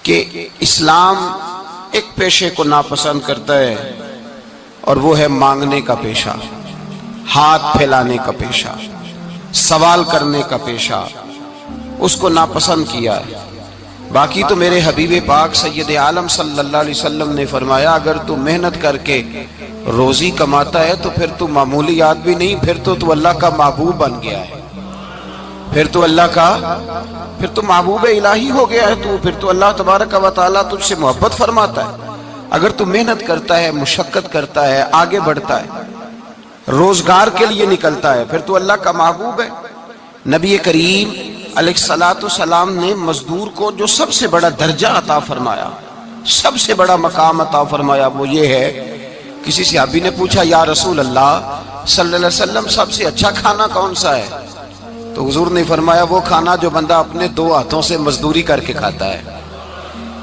کہ اسلام ایک پیشے کو ناپسند کرتا ہے اور وہ ہے مانگنے کا پیشہ، ہاتھ پھیلانے کا پیشہ، سوال کرنے کا پیشہ، اس کو ناپسند کیا ہے۔ باقی تو میرے حبیب پاک سید عالم صلی اللہ علیہ وسلم نے فرمایا اگر تو محنت کر کے روزی کماتا ہے تو پھر تو معمولی آدمی نہیں، پھر تو اللہ کا محبوب بن گیا ہے، پھر تو محبوب الہی ہو گیا ہے، پھر تو اللہ تبارک و تعالیٰ تجھ سے محبت فرماتا ہے۔ اگر تو محنت کرتا ہے، مشقت کرتا ہے، آگے بڑھتا ہے، روزگار کے لیے نکلتا ہے، پھر تو اللہ کا محبوب ہے۔ نبی کریم علیہ السلام نے مزدور کو جو سب سے بڑا درجہ عطا فرمایا، سب سے بڑا مقام عطا فرمایا، وہ یہ ہے، کسی صحابی نے پوچھا یا رسول اللہ صلی اللہ علیہ وسلم سب سے اچھا کھانا کون سا ہے؟ تو حضور نے فرمایا وہ کھانا جو بندہ اپنے دو ہاتھوں سے مزدوری کر کے کھاتا ہے،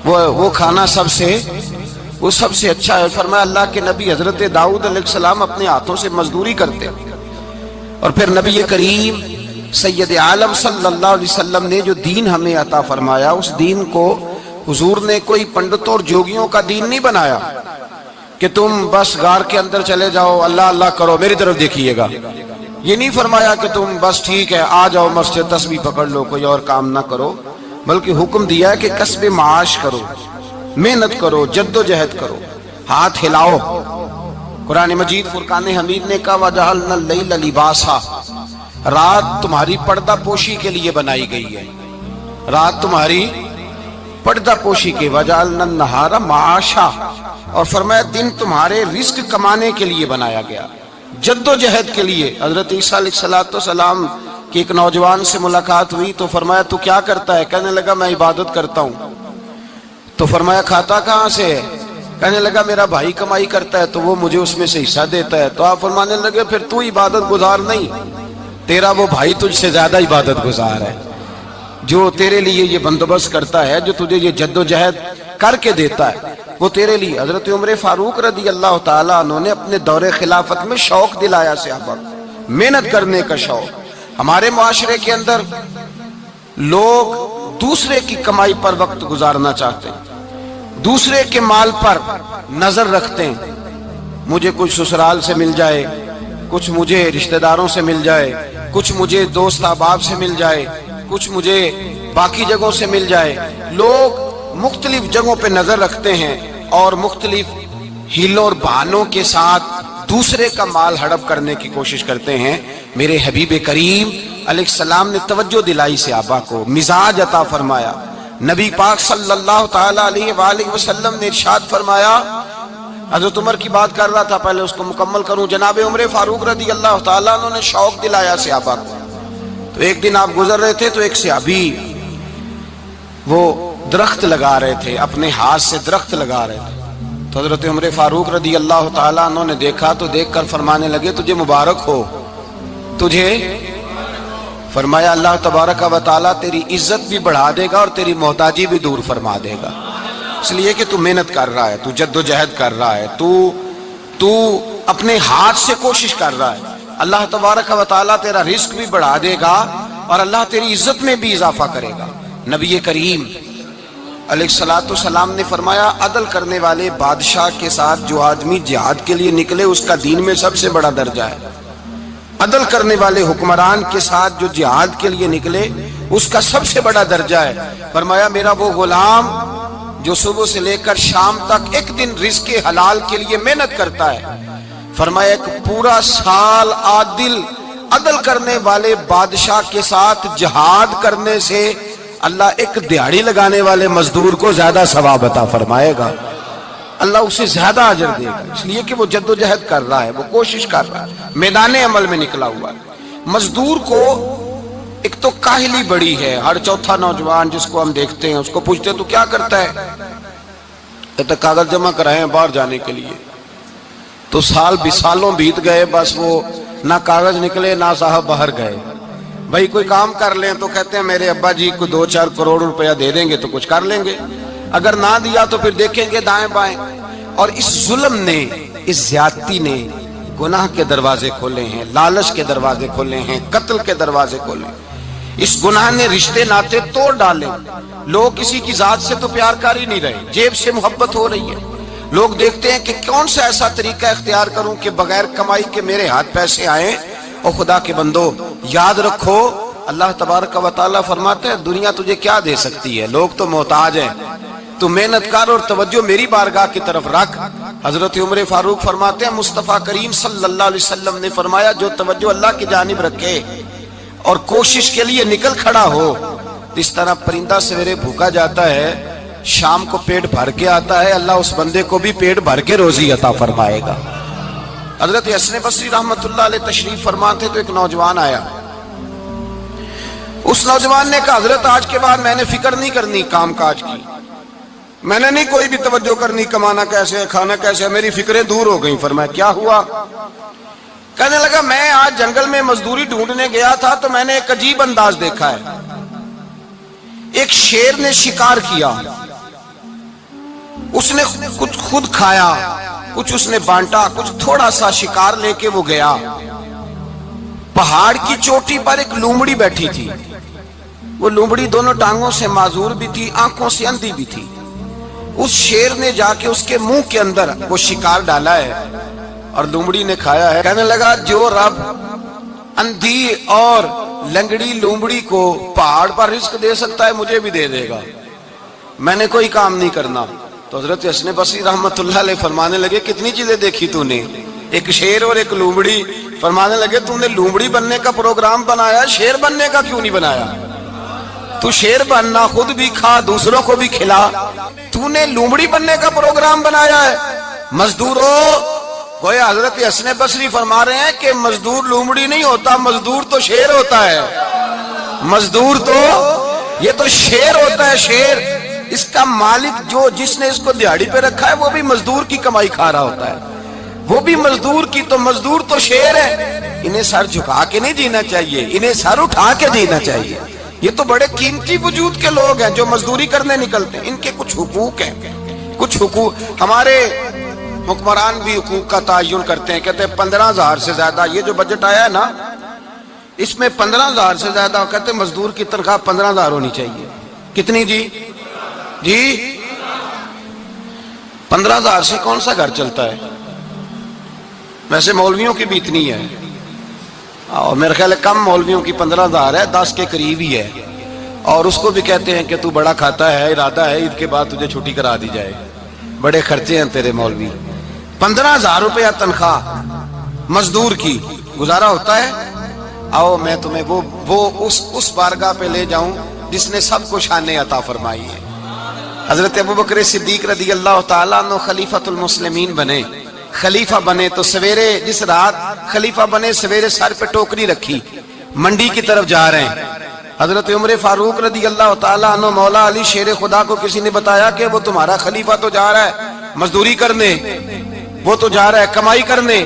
وہ کھانا سب سے اچھا ہے۔ فرمایا اللہ کے نبی حضرت داؤد علیہ السلام اپنے ہاتھوں سے مزدوری کرتے۔ اور پھر نبی کریم سید عالم صلی اللہ علیہ وسلم نے جو دین ہمیں عطا فرمایا، اس دین کو حضور نے کوئی پنڈتوں اور جوگیوں کا دین نہیں بنایا کہ تم بس غار کے اندر چلے جاؤ، اللہ اللہ کرو، میری طرف دیکھیے گا۔ یہ نہیں فرمایا کہ تم بس ٹھیک ہے آ جاؤ مسجد تسبیح پکڑ لو، کوئی اور کام نہ کرو، بلکہ حکم دیا ہے کہ کسب معاش کرو، محنت کرو، جد و جہد کرو، ہاتھ ہلاؤ۔ قرآن مجید فرقان حمید نے کہا وَجَعَلْنَا اللَّيْلَ لِبَاسًا، رات تمہاری پردہ پوشی کے لیے بنائی گئی ہے، رات تمہاری پردہ پوشی کے، وَجَعَلْنَا النَّهَارَ مَعَاشًا، اور فرمایا دن تمہارے رزق کمانے کے لیے بنایا گیا، جد و جہد کے لیے۔ حضرت عیسیٰ علیہ السلام کی ایک نوجوان سے ملاقات ہوئی تو فرمایا تو کیا کرتا ہے؟ کہنے لگا میں عبادت کرتا ہوں۔ تو فرمایا کھاتا کہاں سے ہے؟ کہنے لگا میرا بھائی کمائی کرتا ہے تو وہ مجھے اس میں سے حصہ دیتا ہے۔ تو آپ فرمانے لگے پھر تو عبادت گزار نہیں، تیرا وہ بھائی تجھ سے زیادہ عبادت گزار ہے، جو تیرے لیے یہ بندوبست کرتا ہے، جو تجھے یہ جد و جہد کر کے دیتا ہے، وہ تیرے لیے۔ حضرت عمر فاروق رضی اللہ تعالیٰ عنہ نے اپنے دور خلافت میں شوق دلایا صحابہ کو، محنت کرنے کا شوق۔ ہمارے معاشرے کے اندر لوگ دوسرے کی کمائی پر وقت گزارنا چاہتے ہیں، دوسرے کے مال پر نظر رکھتے ہیں، مجھے کچھ سسرال سے مل جائے، کچھ مجھے رشتہ داروں سے مل جائے، کچھ مجھے دوست احباب سے مل جائے، کچھ مجھے باقی جگہوں سے مل جائے۔ لوگ مختلف جگہوں پہ نظر رکھتے ہیں اور مختلف ہیلوں اور بہانوں کے ساتھ دوسرے کا مال ہڑپ کرنے کی کوشش کرتے ہیں۔ میرے حبیب کریم علیہ السلام نے توجہ دلائی صحابہ کو، مزاج عطا فرمایا۔ نبی پاک صلی اللہ تعالیٰ علیہ وآلہ وسلم نے ارشاد فرمایا، حضرت عمر کی بات کر رہا تھا، پہلے اس کو مکمل کروں۔ جناب عمر فاروق رضی اللہ تعالیٰ عنہ نے شوق دلایا صحابہ کو۔ تو ایک دن آپ گزر رہے تھے تو ایک صحابی وہ درخت لگا رہے تھے، اپنے ہاتھ سے درخت لگا رہے تھے۔ تو حضرت عمر فاروق رضی اللہ تعالیٰ عنہ نے دیکھا تو دیکھ کر فرمانے لگے تجھے مبارک ہو، تجھے فرمایا اللہ تبارک و تعالیٰ تیری عزت بھی بڑھا دے گا اور تیری محتاجی بھی دور فرما دے گا، اس لیے کہ تو محنت کر رہا ہے، تو جد و جہد کر رہا ہے، تو اپنے ہاتھ سے کوشش کر رہا ہے، اللہ تبارک و تعالیٰ تیرا رزق بھی بڑھا دے گا اور اللہ تیری عزت میں بھی اضافہ کرے گا۔ نبی کریم علیہ السلام نے فرمایا عدل کرنے والے بادشاہ کے ساتھ جو آدمی جہاد کے لیے نکلے اس کا دین میں سب سے بڑا درجہ ہے، عدل کرنے والے حکمران کے ساتھ جو جہاد کے لیے نکلے اس کا سب سے بڑا درجہ ہے۔ فرمایا میرا وہ غلام جو صبح سے لے کر شام تک ایک دن رزق حلال کے لیے محنت کرتا ہے، فرمایا ایک پورا سال عدل کرنے والے بادشاہ کے ساتھ جہاد کرنے سے اللہ ایک دیہڑی لگانے والے مزدور کو زیادہ ثواب عطا فرمائے گا، اللہ اسے زیادہ اجر دے گا، اس لیے کہ وہ جد و جہد کر رہا ہے، وہ کوشش کر رہا ہے، میدان عمل میں نکلا ہوا ہے۔ مزدور کو ایک تو کاہلی بڑی ہے، ہر چوتھا نوجوان جس کو ہم دیکھتے ہیں اس کو پوچھتے تو کیا کرتا ہے، کہتا کاغذ جمع کرائے ہیں باہر جانے کے لیے، تو سالوں بیت گئے، بس وہ نہ کاغذ نکلے نہ صاحب باہر گئے۔ بھائی کوئی کام کر لیں تو کہتے ہیں میرے ابا جی کو 2-4 کروڑ روپیہ دے دیں گے تو کچھ کر لیں گے، اگر نہ دیا تو پھر دیکھیں گے دائیں بائیں۔ اور اس ظلم نے، اس زیادتی نے گناہ کے دروازے کھولے ہیں، لالچ کے دروازے کھولے ہیں، قتل کے دروازے کھولے ہیں۔ اس گناہ نے رشتے ناتے توڑ ڈالے. لوگ کسی کی ذات سے تو پیار کر ہی نہیں رہے, جیب سے محبت ہو رہی ہے. لوگ دیکھتے ہیں کہ کون سا ایسا طریقہ اختیار کروں کہ بغیر کمائی کے میرے ہاتھ پیسے آئیں. اور خدا کے بندو یاد رکھو, اللہ تبارک و تعالیٰ فرماتے ہیں دنیا تجھے کیا دے سکتی ہے, لوگ تو محتاج ہیں, تو محنت کر اور توجہ میری بارگاہ کی طرف رکھ. حضرت عمر فاروق فرماتے ہیں مصطفیٰ کریم صلی اللہ علیہ وسلم نے فرمایا جو توجہ اللہ کی جانب رکھے اور کوشش کے لیے نکل کھڑا ہو, اس طرح پرندہ سویرے بھوکا جاتا ہے, شام کو پیٹ بھر کے آتا ہے, اللہ اس بندے کو بھی پیٹ بھر کے روزی عطا فرمائے گا. حضرت حسن بصری رحمت اللہ علیہ تشریف فرما تھے, تو ایک نوجوان آیا. اس نوجوان نے کہا حضرت آج کے بعد میں نے فکر نہیں کرنی کام کاج کی, میں نے نہیں کوئی بھی توجہ کرنی کمانا کیسے ہے کھانا کیسے ہے, میری فکریں دور ہو گئیں. فرمایا کیا ہوا؟ کہنے لگا میں آج جنگل میں مزدوری ڈھونڈنے گیا تھا تو میں نے ایک عجیب انداز دیکھا ہے. ایک شیر نے شکار کیا, اس نے کچھ خود کھایا, کچھ اس نے بانٹا, کچھ تھوڑا سا شکار لے کے وہ گیا. پہاڑ کی چوٹی پر ایک لومڑی بیٹھی تھی, وہ لومڑی دونوں ٹانگوں سے معذور بھی تھی, آنکھوں سے اندھی بھی تھی. اس شیر نے جا کے اس کے منہ کے اندر وہ شکار ڈالا ہے اور لومڑی نے کھایا ہے. کہنے لگا جو رب اندھی اور لنگڑی لومڑی کو پہاڑ پر رزق دے سکتا ہے مجھے بھی دے دے گا, میں نے کوئی کام نہیں کرنا. تو حضرت حسن بصری رحمت اللہ علیہ فرمانے لگے کتنی چیزیں دیکھی تو نے, ایک شیر اور ایک لومڑی. فرمانے لگے تو نے لومڑی بننے کا پروگرام بنایا, شیر بننے کا کیوں نہیں بنایا؟ تو شیر بننا, خود بھی کھا دوسروں کو بھی کھلا, تو نے لومڑی بننے کا پروگرام بنایا ہے. مزدوروں گویا حضرت حسن بصری فرما رہے ہیں کہ مزدور لومڑی نہیں ہوتا, مزدور تو شیر ہوتا ہے. مزدور تو یہ تو شیر ہوتا ہے, شیر. اس کا مالک جو جس نے اس کو دیہڑی پہ رکھا ہے وہ بھی مزدور کی کمائی کھا رہا ہوتا ہے, وہ بھی مزدور کی. تو مزدور تو شیر ہے, انہیں سر جھکا کے نہیں جینا چاہیے, انہیں سر اٹھا کے جینا چاہیے. یہ تو بڑے قیمتی وجود کے لوگ ہیں جو مزدوری کرنے نکلتے ہیں, ان کے کچھ حقوق ہیں, کچھ حقوق. ہمارے حکمران بھی حقوق کا تعین کرتے ہیں, کہتے ہیں 15,000 سے زیادہ, یہ جو بجٹ آیا ہے نا اس میں 15,000 سے زیادہ, کہتے ہیں مزدور کی تنخواہ 15,000 ہونی چاہیے. کتنی جی؟ 15,000 سے کون سا گھر چلتا ہے؟ ویسے مولویوں کی بھی اتنی ہے, اور میرے خیال ہے کم مولویوں کی 15,000 ہے, 10 کے قریب ہی ہے. اور اس کو بھی کہتے ہیں کہ تو بڑا کھاتا ہے, ارادہ ہے عید کے بعد تجھے چھٹی کرا دی جائے, بڑے خرچے ہیں تیرے مولوی. 15,000 روپیہ تنخواہ مزدور کی, گزارا ہوتا ہے؟ آؤ میں تمہیں وہ اس بارگاہ پہ لے جاؤں جس نے سب کو شان عطا فرمائی ہے. حضرت ابوبکر صدیق رضی اللہ تعالیٰ عنہ خلیفۃ المسلمین بنے. خلیفہ بنے تو سویرے, جس رات خلیفہ بنے سویرے سر پہ ٹوکری رکھی, منڈی کی طرف جا رہے ہیں. حضرت عمر فاروق رضی اللہ تعالیٰ عنہ مولا علی شیر خدا کو کسی نے بتایا کہ وہ تمہارا خلیفہ تو جا رہا ہے مزدوری کرنے, وہ تو جا رہا ہے کمائی کرنے.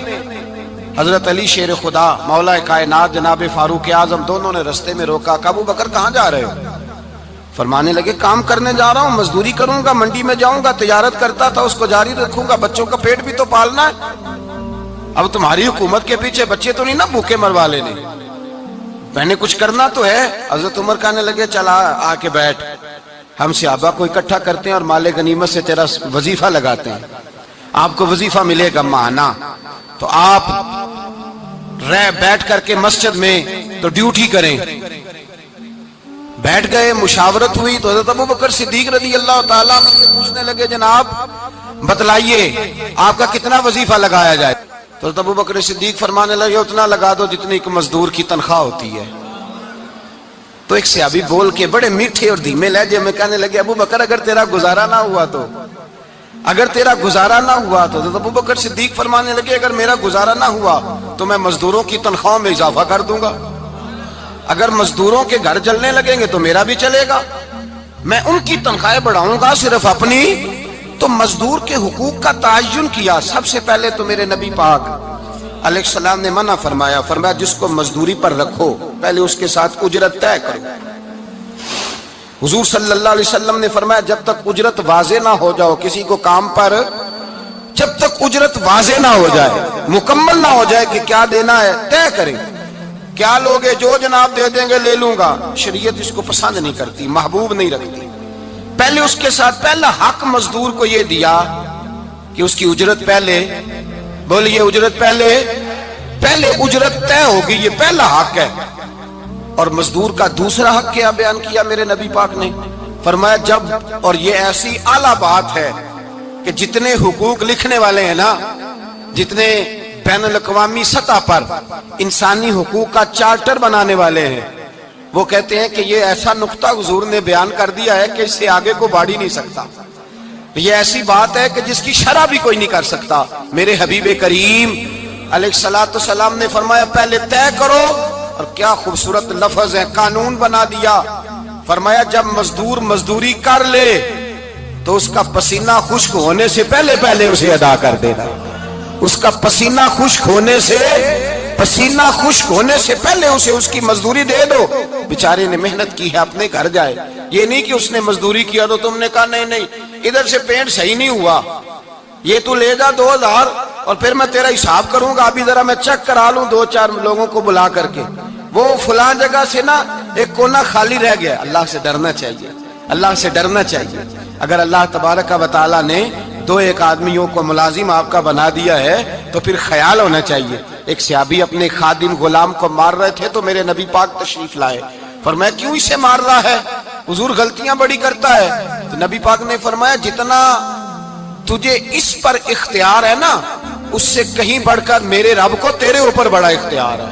حضرت علی شیر خدا مولا کائنات جناب فاروق اعظم دونوں نے رستے میں روکا. کہ ابو بکر کہاں جا رہے ہو؟ فرمانے لگے کام کرنے جا رہا ہوں, مزدوری کروں گا, منڈی میں جاؤں گا, تجارت کرتا تھا اس کو جاری رکھوں گا, بچوں کا پیٹ بھی تو پالنا ہے. اب تمہاری حکومت کے پیچھے بچے تو نہیں نا بھوکے مروا لینے, میں نے کچھ کرنا تو ہے. حضرت عمر کہنے لگے چلا آ کے بیٹھ, ہم صحابہ کو اکٹھا کرتے ہیں اور مال غنیمت سے تیرا وظیفہ لگاتے ہیں, آپ کو وظیفہ ملے گا ماہانہ. تو آپ بیٹھ کر کے مسجد میں تو ڈیوٹی کریں. بیٹھ گئے, مشاورت ہوئی تو حضرت ابوبکر صدیق رضی اللہ تعالیٰ عنہ سے پوچھنے لگے جناب بتلائیے آپ کا کتنا وظیفہ لگایا جائے؟ تو حضرت ابوبکر صدیق فرمانے لگے اتنا لگا دو جتنی ایک مزدور کی تنخواہ ہوتی ہے. تو ایک صحابی بول کے بڑے میٹھے اور دھیمے لہجے میں کہنے لگے ابو بکر اگر تیرا گزارا نہ ہوا تو, اگر تیرا گزارا نہ ہوا تو. حضرت ابوبکر صدیق فرمانے لگے اگر میرا گزارا نہ ہوا تو میں مزدوروں کی تنخواہوں میں اضافہ کر دوں گا, اگر مزدوروں کے گھر چلنے لگیں گے تو میرا بھی چلے گا, میں ان کی تنخواہیں بڑھاؤں گا صرف اپنی. تو مزدور کے حقوق کا تعین کیا. سب سے پہلے تو میرے نبی پاک علیہ السلام نے منع فرمایا, فرمایا جس کو مزدوری پر رکھو پہلے اس کے ساتھ اجرت طے کرو. حضور صلی اللہ علیہ وسلم نے فرمایا جب تک اجرت واضح نہ ہو جاؤ کسی کو کام پر, جب تک اجرت واضح نہ ہو جائے, مکمل نہ ہو جائے کہ کیا دینا ہے, طے کریں. کیا لوگے؟ جو جناب دے دیں گے لے لوں گا۔ شریعت اس کو پسند نہیں کرتی، محبوب نہیں رکھتی۔ پہلے اس کے ساتھ پہلا حق مزدور کو یہ دیا کہ اس کی اجرت پہلے، بولیے اجرت پہلے اجرت طے ہوگی، یہ پہلا حق ہے۔ اور مزدور کا دوسرا حق کیا بیان کیا میرے نبی پاک نے؟ فرمایا جب، اور یہ ایسی اعلیٰ بات ہے کہ جتنے حقوق لکھنے والے ہیں نا، جتنے بین الاقوامی سطح پر انسانی حقوق کا چارٹر بنانے والے ہیں، وہ کہتے ہیں کہ یہ ایسا نقطہ حضور نے بیان کر دیا ہے کہ اس سے آگے کو بڑھ ہی نہیں سکتا۔ یہ ایسی بات ہے کہ جس کی شرح بھی کوئی نہیں کر سکتا۔ میرے حبیب کریم علیہ الصلوۃ والسلام نے فرمایا پہلے طے کرو، اور کیا خوبصورت لفظ ہے، قانون بنا دیا۔ فرمایا جب مزدور مزدوری کر لے تو اس کا پسینہ خشک ہونے سے پہلے اسے ادا کر دینا۔ اس کا پسینہ خشک ہونے سے پہلے اسے اس کی مزدوری دے دو۔ بیچارے نے محنت کی ہے، اپنے گھر جائے۔ یہ نہیں کہ اس نے مزدوری کیا تو تم نے کہا نہیں ادھر سے پینٹ صحیح نہیں ہوا، یہ تو لے جا 2000 اور پھر میں تیرا حساب کروں گا، ابھی ذرا میں چیک کرا لوں 2-4 لوگوں کو بلا کر کے، وہ فلاں جگہ سے نا ایک کونا خالی رہ گیا۔ اللہ سے ڈرنا چاہیے، اللہ سے ڈرنا چاہیے۔ اگر اللہ تبارک و تعالیٰ نے 2-1 آدمیوں کو ملازم آپ کا بنا دیا ہے تو پھر خیال ہونا چاہیے۔ ایک صحابی اپنے خادم غلام کو مار رہے تھے تو میرے نبی پاک تشریف لائے۔ فرمایا کیوں اسے مار رہا ہے؟ حضور غلطیاں بڑی کرتا ہے۔ تو نبی پاک نے فرمایا جتنا تجھے اس پر اختیار ہے نا، اس سے کہیں بڑھ کر میرے رب کو تیرے اوپر بڑا اختیار ہے۔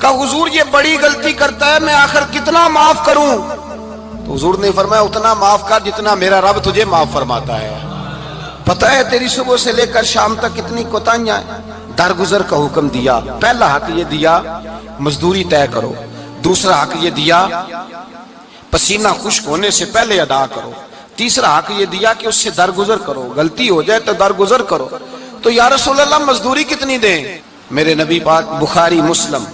کہا حضور یہ بڑی غلطی کرتا ہے، میں آخر کتنا معاف کروں؟ تو حضور نے فرمایا اتنا معاف کر جتنا میرا رب تجھے معاف فرماتا ہے۔ پتہ ہے تیری صبح سے لے کر شام تک کتنی کوتاہیاں ہیں۔ درگزر کا حکم دیا۔ پہلا حق یہ دیا مزدوری طے کرو، دوسرا حق یہ دیا پسینہ خشک ہونے سے پہلے ادا کرو، تیسرا حق یہ دیا کہ اس سے درگزر کرو، غلطی ہو جائے تو درگزر کرو۔ تو یا رسول اللہ مزدوری کتنی دیں؟ میرے نبی پاک بخاری مسلم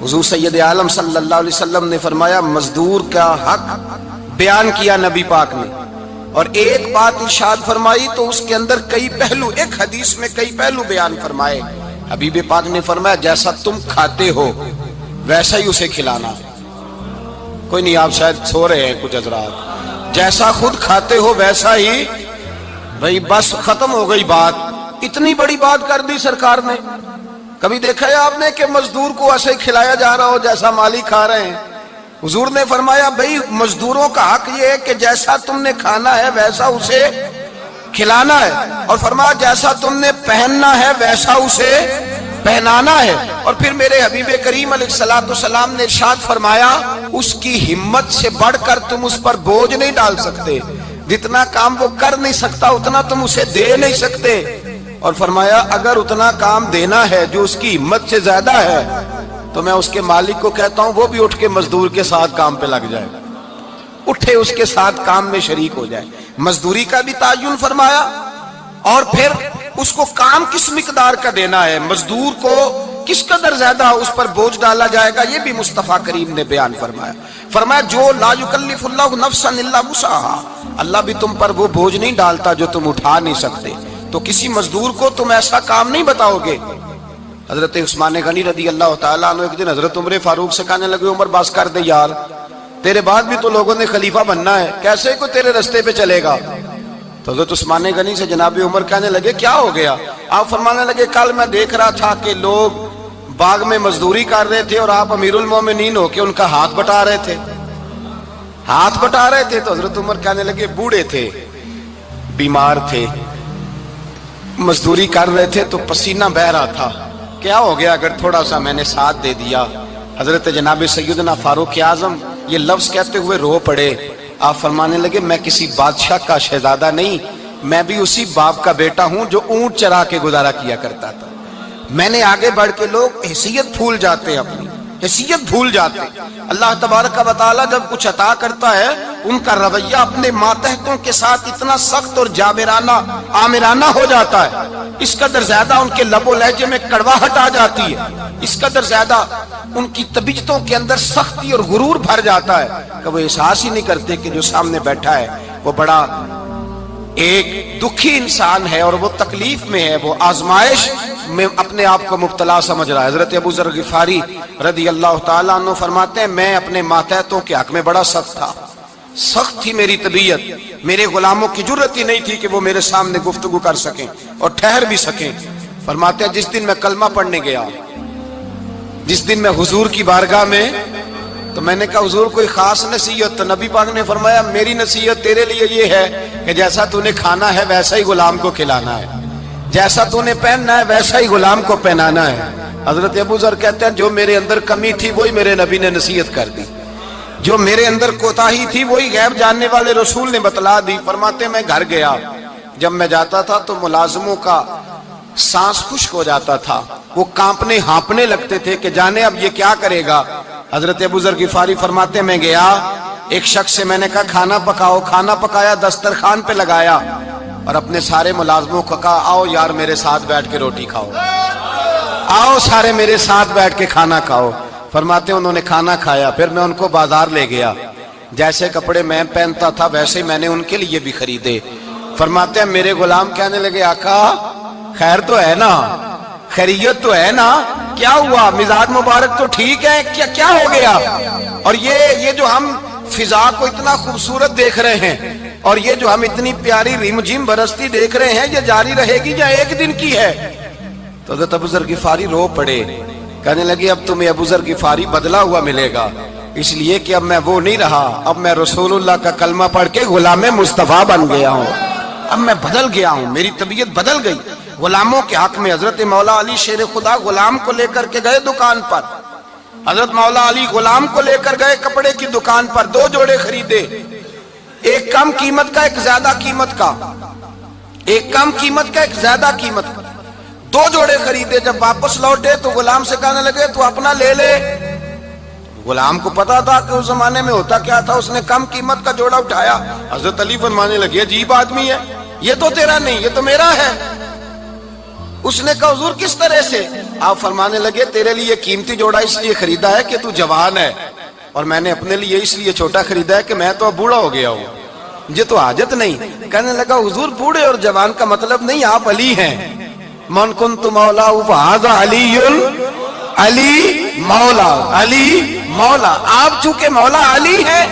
حضور سید عالم صلی اللہ علیہ وسلم نے فرمایا مزدور کا حق بیان کیا نبی پاک نے، اور ایک بات ارشاد فرمائی تو اس کے اندر کئی پہلو، ایک حدیث میں کئی پہلو بیان فرمائے۔ حبیب پاک نے فرمایا جیسا تم کھاتے ہو ویسا ہی اسے کھلانا۔ کوئی نہیں، آپ شاید سو رہے ہیں کچھ حضرات۔ جیسا خود کھاتے ہو ویسا ہی، بھئی بس ختم ہو گئی بات۔ اتنی بڑی بات کر دی سرکار نے۔ کبھی دیکھا ہے آپ نے کہ مزدور کو ایسے کھلایا جا رہا ہو جیسا مالک کھا رہے ہیں؟ حضور نے فرمایا بھئی مزدوروں کا حق یہ ہے کہ جیسا تم نے کھانا ہے ویسا اسے کھلانا ہے، اور فرمایا جیسا تم نے پہننا ہے ویسا اسے پہنانا ہے۔ اور پھر میرے حبیب کریم علیہ الصلوۃ والسلام نے ارشاد فرمایا اس کی ہمت سے بڑھ کر تم اس پر بوجھ نہیں ڈال سکتے، جتنا کام وہ کر نہیں سکتا اتنا تم اسے دے نہیں سکتے۔ اور فرمایا اگر اتنا کام دینا ہے جو اس کی ہمت سے زیادہ ہے تو میں اس کے مالک کو کہتا ہوں وہ بھی اٹھ کے مزدور کے ساتھ کام پہ لگ جائے، اٹھے اس کے ساتھ کام میں شریک ہو جائے۔ مزدوری کا بھی تعین فرمایا، اور پھر اس کو کام کس مقدار کا دینا ہے، مزدور کو کس قدر زیادہ اس پر بوجھ ڈالا جائے گا، یہ بھی مصطفیٰ کریم نے بیان فرمایا۔ فرمایا جو لا یکلف اللہ نفسا الا وسعها، اللہ بھی تم پر وہ بوجھ نہیں ڈالتا جو تم اٹھا نہیں سکتے، تو کسی مزدور کو تم ایسا کام نہیں بتاؤ گے۔ حضرت عثمان غنی رضی اللہ تعالیٰ عنہ ایک دن حضرت عمر فاروق سے کہنے لگے عمر بس کر دے یار، تیرے بعد بھی تو لوگوں نے خلیفہ بننا ہے، کیسے کوئی تیرے رستے پہ چلے گا؟ تو حضرت عثمان غنی سے جناب عمر کہنے لگے کیا ہو گیا؟ آپ فرمانے لگے کل میں دیکھ رہا تھا کہ لوگ باغ میں مزدوری کر رہے تھے اور آپ امیر المومنین ہو کے ان کا ہاتھ بٹا رہے تھے، ہاتھ بٹا رہے تھے۔ تو حضرت عمر کہنے لگے بوڑھے تھے، بیمار تھے، مزدوری کر رہے تھے تو پسینہ بہ رہا تھا، کیا ہو گیا اگر تھوڑا سا میں نے ساتھ دے دیا؟ حضرت جناب سیدنا فاروق اعظم یہ لفظ کہتے ہوئے رو پڑے۔ آپ فرمانے لگے میں کسی بادشاہ کا شہزادہ نہیں، میں بھی اسی باپ کا بیٹا ہوں جو اونٹ چرا کے گزارا کیا کرتا تھا۔ میں نے آگے بڑھ کے لوگ حیثیت بھول جاتے، اپنی حیثیت بھول جاتے۔ اللہ تبارک و تعالیٰ جب کچھ عطا کرتا ہے ان کا رویہ اپنے ماتحتوں کے ساتھ اتنا سخت اور جابرانہ آمرانہ ہو جاتا ہے، اس قدر زیادہ ان کے لب و لہجے میں کڑواہٹ آ جاتی ہے، اس قدر زیادہ ان کی طبیعتوں کے اندر سختی اور غرور بھر جاتا ہے کہ وہ احساس ہی نہیں کرتے کہ جو سامنے بیٹھا ہے وہ بڑا ایک دکھی انسان ہے اور وہ تکلیف میں ہے، وہ آزمائش میں اپنے آپ کو مبتلا سمجھ رہا ہے۔ حضرت ابو ذر غفاری رضی اللہ تعالیٰ عنہ فرماتے ہیں میں اپنے ماتحتوں کے حق میں بڑا سخت تھا، سخت تھی میری طبیعت، میرے غلاموں کی جرت ہی نہیں تھی کہ وہ میرے سامنے گفتگو کر سکیں اور ٹھہر بھی سکیں۔ فرماتے ہیں جس دن میں کلمہ پڑھنے گیا، جس دن میں حضور کی بارگاہ میں، تو میں نے کہا حضور کوئی خاص نصیحت؟ تو نبی پاک نے فرمایا میری نصیحت تیرے لیے یہ ہے کہ جیسا تو نے کھانا ہے ویسا ہی غلام کو کھلانا ہے، جیسا تو نے پہننا ہے ویسا ہی غلام کو پہنانا ہے۔ حضرت ابو ذر کہتے ہیں جو میرے اندر کمی تھی وہی میرے نبی نے نصیحت کر دی، جو میرے اندر کوتاہی تھی وہی غیب جاننے والے رسول نے بتلا دی۔ فرماتے میں گھر گیا، جب میں جاتا تھا تو ملازموں کا سانس خشک ہو جاتا تھا، وہ کانپنے ہانپنے لگتے تھے کہ جانے اب یہ کیا کرے گا۔ حضرت ابو ذر غفاری فرماتے میں گیا، ایک شخص سے میں نے کہا کھانا پکاؤ، کھانا پکایا، دسترخوان پہ لگایا اور اپنے سارے ملازموں کو کہا آؤ یار میرے ساتھ بیٹھ کے روٹی کھاؤ، آؤ سارے میرے ساتھ بیٹھ کے کھانا کھاؤ۔ فرماتے انہوں نے کھانا کھایا، پھر میں ان کو بازار لے گیا، جیسے کپڑے میں پہنتا تھا ویسے ہی میں نے ان کے لیے بھی خریدے۔ فرماتے ہیں میرے غلام کہنے لگے آقا خیر تو ہے نا، خیریت تو ہے نا، کیا ہوا؟ مزاج مبارک تو ٹھیک ہے، کیا ہو گیا؟ اور یہ جو ہم فضا کو اتنا خوبصورت دیکھ رہے ہیں اور یہ جو ہم اتنی پیاری ریم جھم برستی دیکھ رہے ہیں، یہ جاری رہے گی یا ایک دن کی ہے؟ تو حضرت ابو ذر غفاری رو پڑے، کہنے لگے اب تمہیں ابو ذر غفاری بدلا ہوا ملے گا، اس لیے کہ اب میں وہ نہیں رہا، اب میں رسول اللہ کا کلمہ پڑھ کے غلام مصطفیٰ بن گیا ہوں، اب میں بدل گیا ہوں، میری طبیعت بدل گئی۔ غلاموں کے حق میں حضرت مولا علی شیر خدا غلام کو لے کر کے گئے دکان پر، حضرت مولا علی غلام کو لے کر گئے کپڑے کی دکان پر، 2 جوڑے خریدے، ایک کم قیمت کا ایک زیادہ قیمت کا، ایک کم قیمت کا ایک زیادہ قیمت کا، 2 جوڑے خریدے۔ جب واپس لوٹے تو غلام سے کہنے لگے تو اپنا لے لے۔ غلام کو پتا تھا کہ اس زمانے میں ہوتا کیا تھا، اس نے کم قیمت کا جوڑا اٹھایا۔ حضرت علی فرمانے لگے عجیب آدمی ہے، یہ تو تیرا نہیں، یہ تو میرا ہے۔ اس نے کہا حضور کس طرح سے؟ آپ فرمانے لگے تیرے لیے قیمتی جوڑا اس لیے خریدا ہے کہ تو جوان ہے، اور میں نے اپنے لیے اس لیے چھوٹا خریدا ہے کہ میں تو اب بوڑھا ہو گیا ہوں، مجھے تو حاجت نہیں۔ کہنے لگا حضور بوڑھے اور جوان کا مطلب نہیں، آپ علی ہیں، من کنت مولا فہذا علی، علی مولا، علی مولا، آپ چونکہ مولا علی ہیں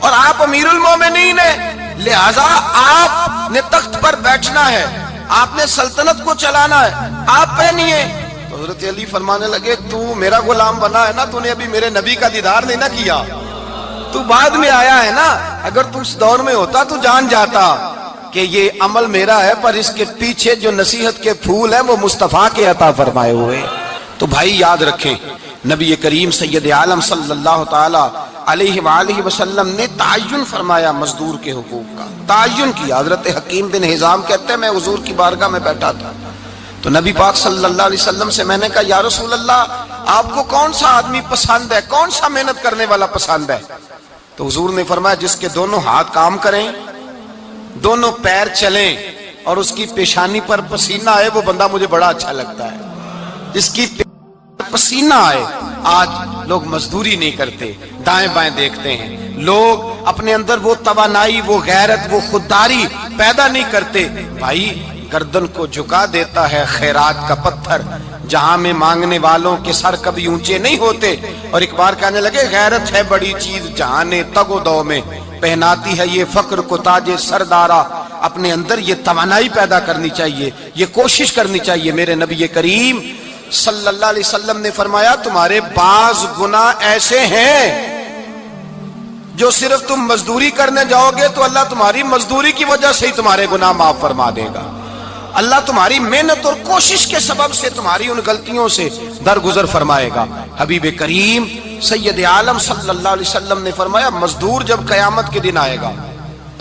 اور آپ امیر المومنین ہیں، لہذا آپ نے تخت پر بیٹھنا ہے، آپ نے سلطنت کو چلانا ہے، آپ پہنیے۔ تو حضرت علی فرمانے لگے تو میرا غلام بنا ہے نا، تو نے ابھی میرے نبی کا دیدار نہیں نہ کیا، تو بعد میں آیا ہے نا، اگر تو اس دور میں ہوتا تو جان جاتا کہ یہ عمل میرا ہے، پر اس کے پیچھے جو نصیحت کے پھول ہیں وہ مصطفیٰ کے عطا فرمائے ہوئے۔ تو بھائی یاد رکھیں نبی کریم سید عالم صلی اللہ تعالی علیہ وآلہ وسلم نے تعین فرمایا مزدور کے حقوق کا، تعین کیا۔ حضرت حکیم بن حزام کہتے ہیں میں حضور کی بارگاہ میں بیٹھا تھا تو نبی پاک صلی اللہ علیہ وسلم سے میں نے کہا یا رسول اللہ آپ کو کون سا آدمی پسند ہے، کون سا محنت کرنے والا پسند ہے؟ تو حضور نے فرمایا جس کے دونوں ہاتھ کام کریں، دونوں پیر چلیں اور اس کی پیشانی پر پسینہ آئے، وہ بندہ مجھے بڑا اچھا لگتا ہے۔ جس کی پسینہ آئے، آج لوگ مزدوری نہیں کرتے، دائیں بائیں دیکھتے ہیں، لوگ اپنے اندر وہ توانائی، وہ غیرت، وہ خودداری پیدا نہیں کرتے۔ بھائی گردن کو جھکا دیتا ہے خیرات کا پتھر، جہاں میں مانگنے والوں کے سر کبھی اونچے نہیں ہوتے۔ اور ایک بار کہنے لگے غیرت ہے بڑی چیز جہانے تگ و دو میں، پہناتی ہے یہ فقر کو تاج سردارا۔ اپنے اندر یہ توانائی پیدا کرنی چاہیے، یہ کوشش کرنی چاہیے۔ میرے نبی کریم صلی اللہ علیہ وسلم نے فرمایا تمہارے بعض گناہ ایسے ہیں جو صرف تم مزدوری کرنے جاؤ گے تو اللہ تمہاری مزدوری کی وجہ سے ہی تمہارے گناہ معاف فرما دے گا، اللہ تمہاری محنت اور کوشش کے سبب سے تمہاری ان غلطیوں سے درگزر فرمائے گا۔ حبیب کریم سید عالم صلی اللہ علیہ وسلم نے فرمایا مزدور جب قیامت کے دن آئے گا،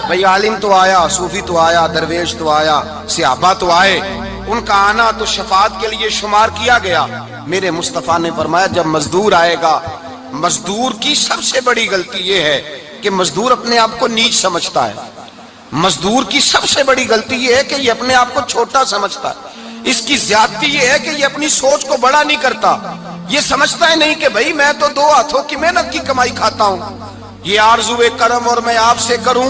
بھئی عالم تو آیا، صوفی تو آیا، درویش تو آیا، صحابہ تو آئے، ان کا آنا تو شفاعت کے لیے شمار کیا گیا۔ میرے مصطفیٰ نے فرمایا جب مزدور آئے گا، مزدور کی سب سے بڑی غلطی یہ ہے کہ مزدور اپنے آپ کو نیچ سمجھتا ہے۔ مزدور کی سب سے بڑی غلطی یہ ہے کہ یہ اپنے آپ کو چھوٹا سمجھتا ہے۔ اس کی زیادتی یہ ہے کہ یہ اپنی سوچ کو بڑا نہیں کرتا، یہ سمجھتا ہے نہیں کہ بھئی میں تو 2 ہاتھوں کی محنت کی کمائی کھاتا ہوں، یہ آرزو کرم اور میں آپ سے کروں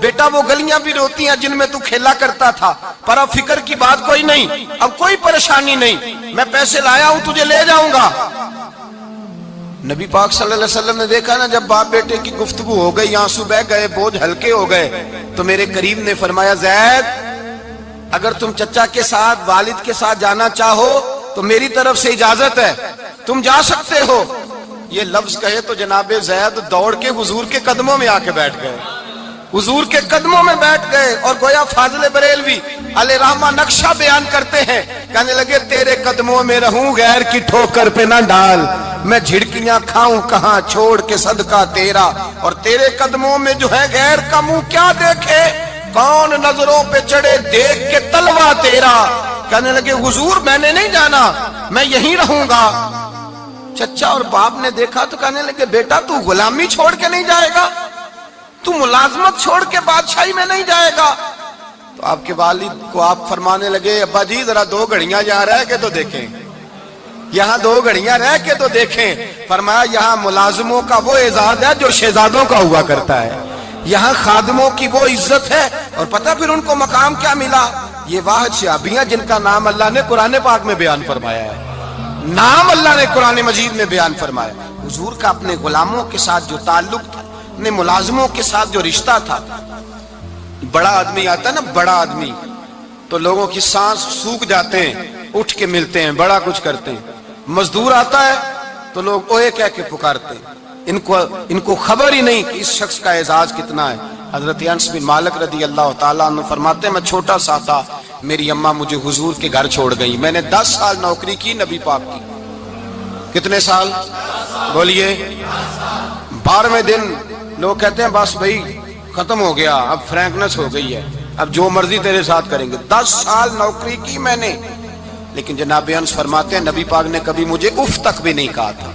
بیٹا وہ گلیاں بھی روتی ہیں جن میں تو کھیلا کرتا تھا، پر اب فکر کی بات کوئی نہیں، اب کوئی پریشانی نہیں، میں پیسے لایا ہوں تجھے لے جاؤں گا۔ نبی پاک صلی اللہ علیہ وسلم نے دیکھا نا جب باپ بیٹے کی گفتگو ہو گئی، آنسو بہ گئے، بوجھ ہلکے ہو گئے، تو میرے کریم نے فرمایا زید اگر تم چچا کے ساتھ والد کے ساتھ جانا چاہو تو میری طرف سے اجازت ہے، تم جا سکتے ہو۔ یہ لفظ کہے تو جناب زید دوڑ کے حضور کے قدموں میں آ کے بیٹھ گئے، حضور کے قدموں میں بیٹھ گئے، اور گویا فاضل بریلوی علیہ رحمہ نقشہ بیان کرتے ہیں، کہنے لگے تیرے قدموں میں رہوں غیر کی ٹھوکر پہ نہ ڈال، میں جھڑکیاں کھاؤں کہاں چھوڑ کے صدقہ تیرا، اور تیرے قدموں میں جو ہے غیر کا منہ کیا دیکھے، کون نظروں پہ چڑھے دیکھ کے تلوا تیرا۔ کہنے لگے حضور میں نے نہیں جانا، میں یہیں رہوں گا۔ چچا اور باپ نے دیکھا تو کہنے لگے بیٹا تو غلامی چھوڑ کے نہیں جائے گا، تو ملازمت چھوڑ کے بادشاہی میں نہیں جائے گا۔ تو آپ کے والد کو آپ فرمانے لگے ابا جی ذرا 2 گھڑیاں یہاں رہ کے تو دیکھیں، یہاں 2 گھڑیاں رہ کے تو دیکھیں۔ فرمایا یہاں ملازموں کا وہ اعزاز ہے جو شہزادوں کا ہوا کرتا ہے، یہاں خادموں کی وہ عزت ہے، اور پتہ پھر ان کو مقام کیا ملا، یہ واحد شعبیاں جن کا نام اللہ نے قرآن پاک میں بیان فرمایا ہے، نام اللہ نے قرآن مجید میں بیان فرمایا۔ حضور کا اپنے غلاموں کے ساتھ جو تعلق تھا، اپنے ملازموں کے ساتھ جو رشتہ تھا، بڑا آدمی آتا ہے نا، بڑا آدمی تو لوگوں کی سانس سوکھ جاتے ہیں، اٹھ کے ملتے ہیں، بڑا کچھ کرتے ہیں۔ مزدور آتا ہے تو لوگ اوے کہہ کے پکارتے ہیں، ان کو خبر ہی نہیں کہ اس شخص کا اعزاز کتنا ہے۔ حضرت انس بن مالک رضی اللہ تعالیٰ عنہ فرماتے ہیں میں چھوٹا سا تھا، میری اماں مجھے حضور کے گھر چھوڑ گئی، میں نے 10 سال نوکری کی نبی پاک کی۔ کتنے سال بولیے؟ 12ویں دن لوگ کہتے ہیں بس بھائی ختم ہو گیا، اب فرینکنس ہو گئی ہے، اب جو مرضی تیرے ساتھ کریں گے۔ 10 سال نوکری کی میں نے، لیکن جناب انس فرماتے ہیں نبی پاک نے کبھی مجھے اف تک بھی نہیں کہا تھا،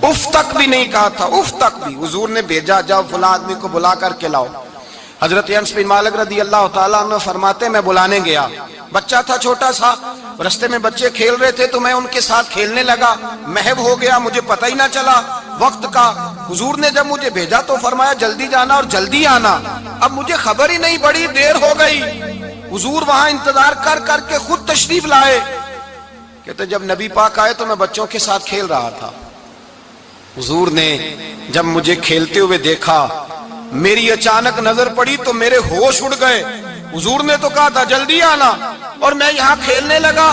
اف تک بھی نہیں کہا تھا، اف تک بھی۔ حضور نے بھیجا جاؤ فلاں آدمی کو بلا کر کے لاؤ۔ حضرت انس بن مالک رضی اللہ تعالیٰ عنہ فرماتے میں بلانے گیا، بچہ تھا چھوٹا سا، رستے میں بچے کھیل رہے تھے تو میں ان کے ساتھ کھیلنے لگا، محو ہو گیا، مجھے پتہ ہی نہ چلا وقت کا۔ حضور نے جب مجھے بھیجا تو فرمایا جلدی جانا اور جلدی آنا، اب مجھے خبر ہی نہیں، بڑی دیر ہو گئی۔ حضور وہاں انتظار کر کر کے خود تشریف لائے، کہتے جب نبی پاک آئے تو میں بچوں کے ساتھ کھیل رہا تھا، حضور نے جب مجھے کھیلتے ہوئے دیکھا، میری اچانک نظر پڑی تو میرے ہوش اڑ گئے۔ حضور نے تو کہا تھا جلدی آنا، اور میں یہاں کھیلنے لگا،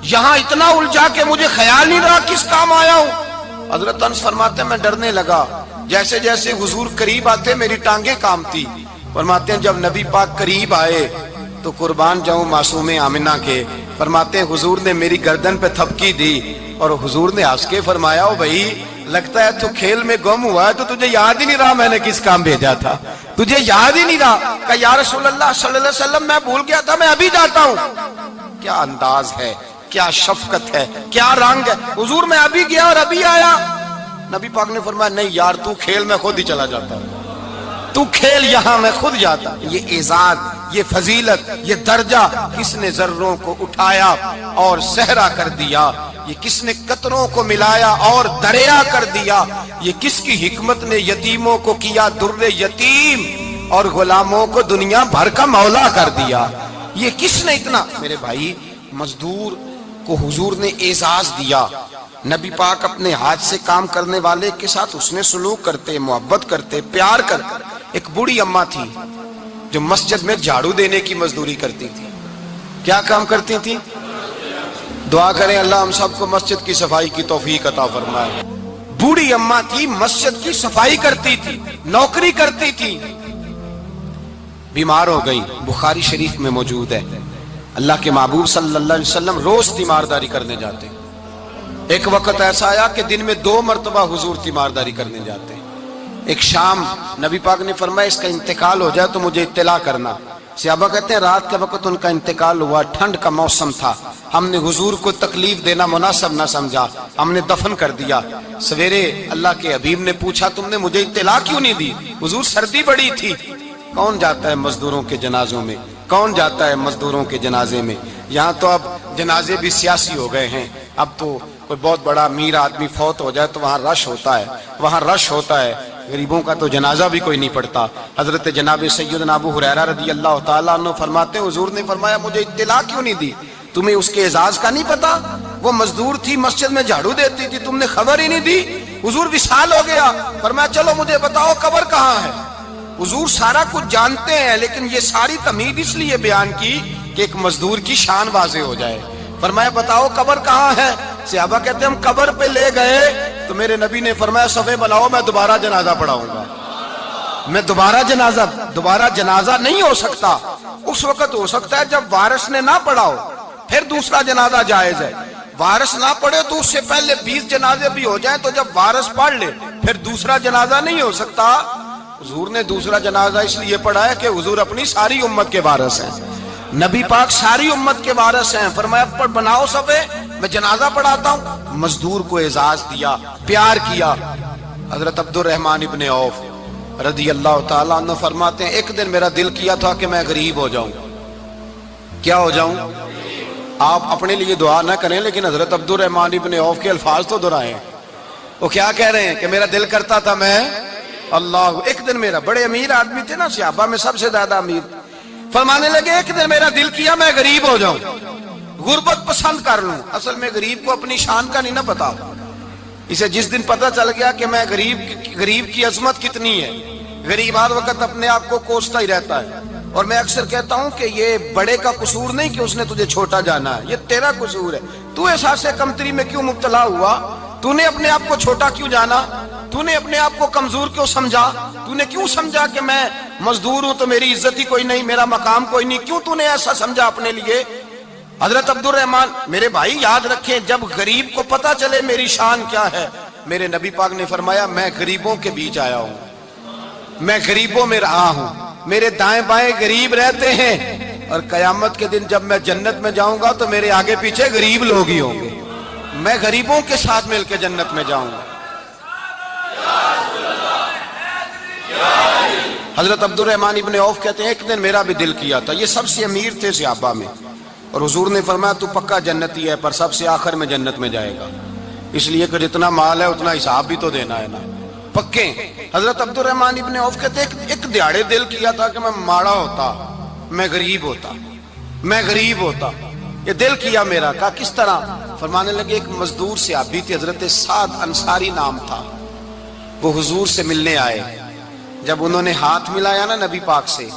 یہاں اتنا الجھا کہ مجھے خیال نہیں رہا کس کام آیا ہوں۔ حضرت انس فرماتے ہیں میں ڈرنے لگا، جیسے جیسے حضور قریب آتے میری ٹانگیں کانپتی۔ فرماتے ہیں جب نبی پاک قریب آئے تو قربان جاؤں معصوم آمنہ کے، فرماتے ہیں حضور نے میری گردن پہ تھپکی دی، اور حضور نے ہنس کے فرمایا او بھائی لگتا ہے تو کھیل میں گم ہوا ہے تو تجھے یاد ہی نہیں رہا میں نے کس کام بھیجا تھا، تجھے یاد ہی نہیں رہا۔ کہ یا رسول اللہ صلی اللہ علیہ وسلم میں بھول گیا تھا، میں ابھی جاتا ہوں۔ کیا انداز ہے، کیا شفقت ہے، کیا رنگ ہے۔ حضور میں ابھی گیا اور ابھی آیا۔ نبی پاک نے فرمایا نہیں یار تو کھیل میں خود ہی چلا جاتا، تو کھیل یہاں میں خود جاتا۔ یہ اعزاز، یہ فضیلت، یہ درجہ کس نے ذروں کو اٹھایا اور صحرا کر دیا، یہ کس نے قطروں کو ملایا اور دریا کر دیا، یہ کس کی حکمت نے یتیموں کو کیا در یتیم اور غلاموں کو دنیا بھر کا مولا کر دیا، یہ کس نے اتنا۔ میرے بھائی مزدور کو حضور نے اعزاز دیا، نبی پاک اپنے ہاتھ سے کام کرنے والے کے ساتھ اس نے سلوک کرتے، محبت کرتے، پیار کرتے۔ ایک بوڑھی اماں تھی جو مسجد میں جھاڑو دینے کی مزدوری کرتی تھی۔ کیا کام کرتی تھی؟ دعا کریں اللہ ہم سب کو مسجد کی صفائی کی توفیق عطا فرمائے۔ بوڑھی اماں تھی، مسجد کی صفائی کرتی تھی، نوکری کرتی تھی، بیمار ہو گئی، بخاری شریف میں موجود ہے۔ اللہ کے محبوب صلی اللہ علیہ وسلم روز تیمارداری کرنے جاتے، ایک وقت ایسا آیا کہ دن میں 2 مرتبہ حضور تیمارداری کرنے جاتے۔ ایک شام نبی پاک نے فرمایا اس کا انتقال ہو جائے تو مجھے اطلاع کرنا۔ صحابہ کہتے ہیں رات کے وقت ان کا انتقال ہوا، ٹھنڈ کا موسم تھا، ہم نے حضور کو تکلیف دینا مناسب نہ سمجھا، ہم نے دفن کر دیا۔ سویرے اللہ کے حبیب نے پوچھا تم نے مجھے اطلاع کیوں نہیں دی؟ حضور سردی بڑی تھی۔ کون جاتا ہے مزدوروں کے جنازوں میں؟ کون جاتا ہے مزدوروں کے جنازے میں؟ یہاں تو اب جنازے بھی سیاسی ہو گئے ہیں، اب تو کوئی بہت بڑا امیر آدمی فوت ہو جائے تو وہاں رش ہوتا ہے، وہاں رش ہوتا ہے، غریبوں کا تو جنازہ بھی کوئی نہیں پڑھتا۔ حضرت جناب سیدنا ابو ہریرہ رضی اللہ تعالیٰ عنہ فرماتے ہیں حضور نے فرمایا مجھے اطلاع کیوں نہیں دی؟ تمہیں اس کے اعزاز کا نہیں پتا؟ وہ مزدور تھی مسجد میں جھاڑو دیتی تھی، تم نے خبر ہی نہیں دی؟ حضور وصال ہو گیا، فرمایا چلو مجھے بتاؤ قبر کہاں ہے؟ حضور سارا کچھ جانتے ہیں لیکن یہ ساری تمہید اس لیے بیان کی کہ ایک مزدور کی شان واضح ہو جائے۔ فرمایا بتاؤ قبر کہاں ہے؟ صحابہ کہتے ہیں ہم قبر پہ لے گئے تو میرے نبی نے فرمایا صفے بناؤ میں دوبارہ جنازہ پڑھاؤں گا۔ میں دوبارہ جنازہ نہیں ہو سکتا، اس وقت ہو سکتا ہے جب وارث نے نہ پڑھاؤ، پھر دوسرا جنازہ جائز ہے۔ وارث نہ پڑھے تو اس سے پہلے 20 جنازے بھی ہو جائیں تو جب وارث پڑھ لے پھر دوسرا جنازہ نہیں ہو سکتا۔ حضور نے دوسرا جنازہ اس لیے پڑھا ہے کہ حضور اپنی ساری امت کے وارث ہیں، نبی پاک ساری امت کے وارث ہیں۔ فرمایا پر بناؤ صفے میں جنازہ پڑھاتا ہوں۔ مزدور کو اعزاز دیا، پیار کیا۔ حضرت عبد الرحمن ابن عوف رضی اللہ تعالیٰ عنہ فرماتے ہیں ایک دن میرا دل کیا تھا کہ میں غریب ہو جاؤں۔ کیا ہو جاؤں؟ آپ اپنے لیے دعا نہ کریں لیکن حضرت عبد الرحمن ابن عوف کے الفاظ تو دہرائیں۔ وہ کیا کہہ رہے ہیں کہ میرا دل کرتا تھا میں اللہ ایک دن میرا، بڑے امیر آدمی تھے نا، صحابہ میں سب سے زیادہ امیر، فرمانے لگے ایک دن میرا دل کیا میں غریب ہو جاؤں، غربت پسند کر لوں۔ اصل میں غریب کو اپنی شان کا نہیں نہ پتا، اسے جس دن پتہ چل گیا کہ میں غریب کی عظمت کتنی ہے، غریب ہر وقت اپنے آپ کو کوستا ہی رہتا ہے۔ اور میں اکثر کہتا ہوں کہ یہ بڑے کا قصور نہیں کہ اس نے تجھے چھوٹا جانا ہے، یہ تیرا قصور ہے۔ تو احساس کمتری میں کیوں مبتلا ہوا؟ تو نے اپنے آپ کو چھوٹا کیوں جانا؟ تو نے اپنے آپ کو کمزور کیوں سمجھا؟ تو نے کیوں سمجھا کہ میں مزدور ہوں تو میری عزت ہی کوئی نہیں، میرا مقام کوئی نہیں؟ کیوں تو نے ایسا سمجھا اپنے لیے؟ حضرت عبد الرحمن میرے بھائی یاد رکھیں جب غریب کو پتہ چلے میری شان کیا ہے، میرے نبی پاک نے فرمایا میں غریبوں کے بیچ آیا ہوں، میں غریبوں میں رہا ہوں، میرے دائیں بائیں غریب رہتے ہیں، اور قیامت کے دن جب میں جنت میں جاؤں گا تو میرے آگے پیچھے غریب لوگ ہی ہوں گے، میں غریبوں کے ساتھ مل کے جنت میں جاؤں گا۔ حضرت عبد الرحمن ابن عوف کہتے ہیں ایک دن میرا بھی دل کیا تھا، یہ سب سے امیر تھے صحابہ میں، اور حضور نے فرمایا تو پکا جنتی ہے پر سب سے آخر میں جنت میں جائے گا، اس لیے کہ جتنا مال ہے اتنا حساب بھی تو دینا ہے نا، پکے۔ حضرت عبد الرحمن ابن عوف کہتے ہیں ایک دیہڑے دل کیا تھا کہ میں ماڑا ہوتا، میں غریب ہوتا، یہ دل کیا میرا۔ کہا کس طرح؟ فرمانے لگے ایک مزدور صحابی تھے حضرت سعد انصاری نام تھا، وہ حضور سے ملنے آئے، جب انہوں نے ہاتھ ملایا نا نبی پاک سے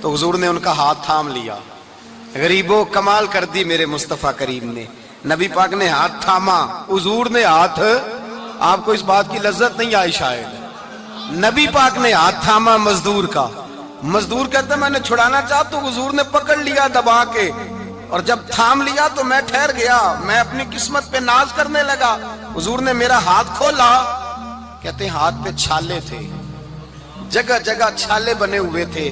تو حضور نے ان کا ہاتھ تھام لیا۔ غریبوں کمال کر دی میرے مصطفیٰ کریم نے، نبی پاک نے ہاتھ تھاما، حضور نے ہاتھ، آپ کو اس بات کی لذت نہیں آئی شاید، نبی پاک نے ہاتھ تھاما مزدور کا، مزدور کہتا میں نے چھڑانا چاہا تو حضور نے پکڑ لیا دبا کے، اور جب تھام لیا تو میں ٹھہر گیا، میں اپنی قسمت پہ ناز کرنے لگا، حضور نے میرا ہاتھ کھولا، کہتے ہیں ہاتھ پہ چھالے تھے، جگہ جگہ چھالے بنے ہوئے تھے،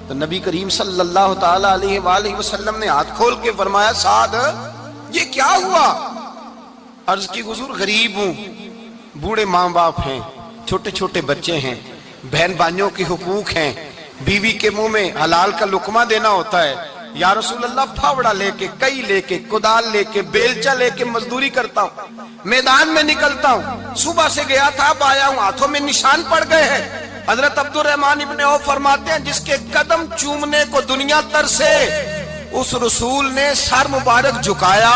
تو نبی کریم صلی اللہ تعالی علیہ وآلہ وسلم نے ہاتھ کھول کے فرمایا سعد یہ کیا ہوا؟ عرض کی حضور غریب ہوں، بوڑھے ماں باپ ہیں، چھوٹے چھوٹے بچے ہیں، بہن بھائیوں کے حقوق ہیں، بیوی کے منہ میں حلال کا لقمہ دینا ہوتا ہے، یا رسول اللہ پھاوڑا لے کے، کئی لے کے، کدال لے کے، بیلچا لے کے مزدوری کرتا ہوں، میدان میں نکلتا ہوں، صبح سے گیا تھا اب آیا ہوں، ہاتھوں میں نشان پڑ گئے ہیں۔ حضرت عبد الرحمن ابن عوف فرماتے ہیں جس کے قدم چومنے کو دنیا ترسے، اس رسول نے سر مبارک جھکایا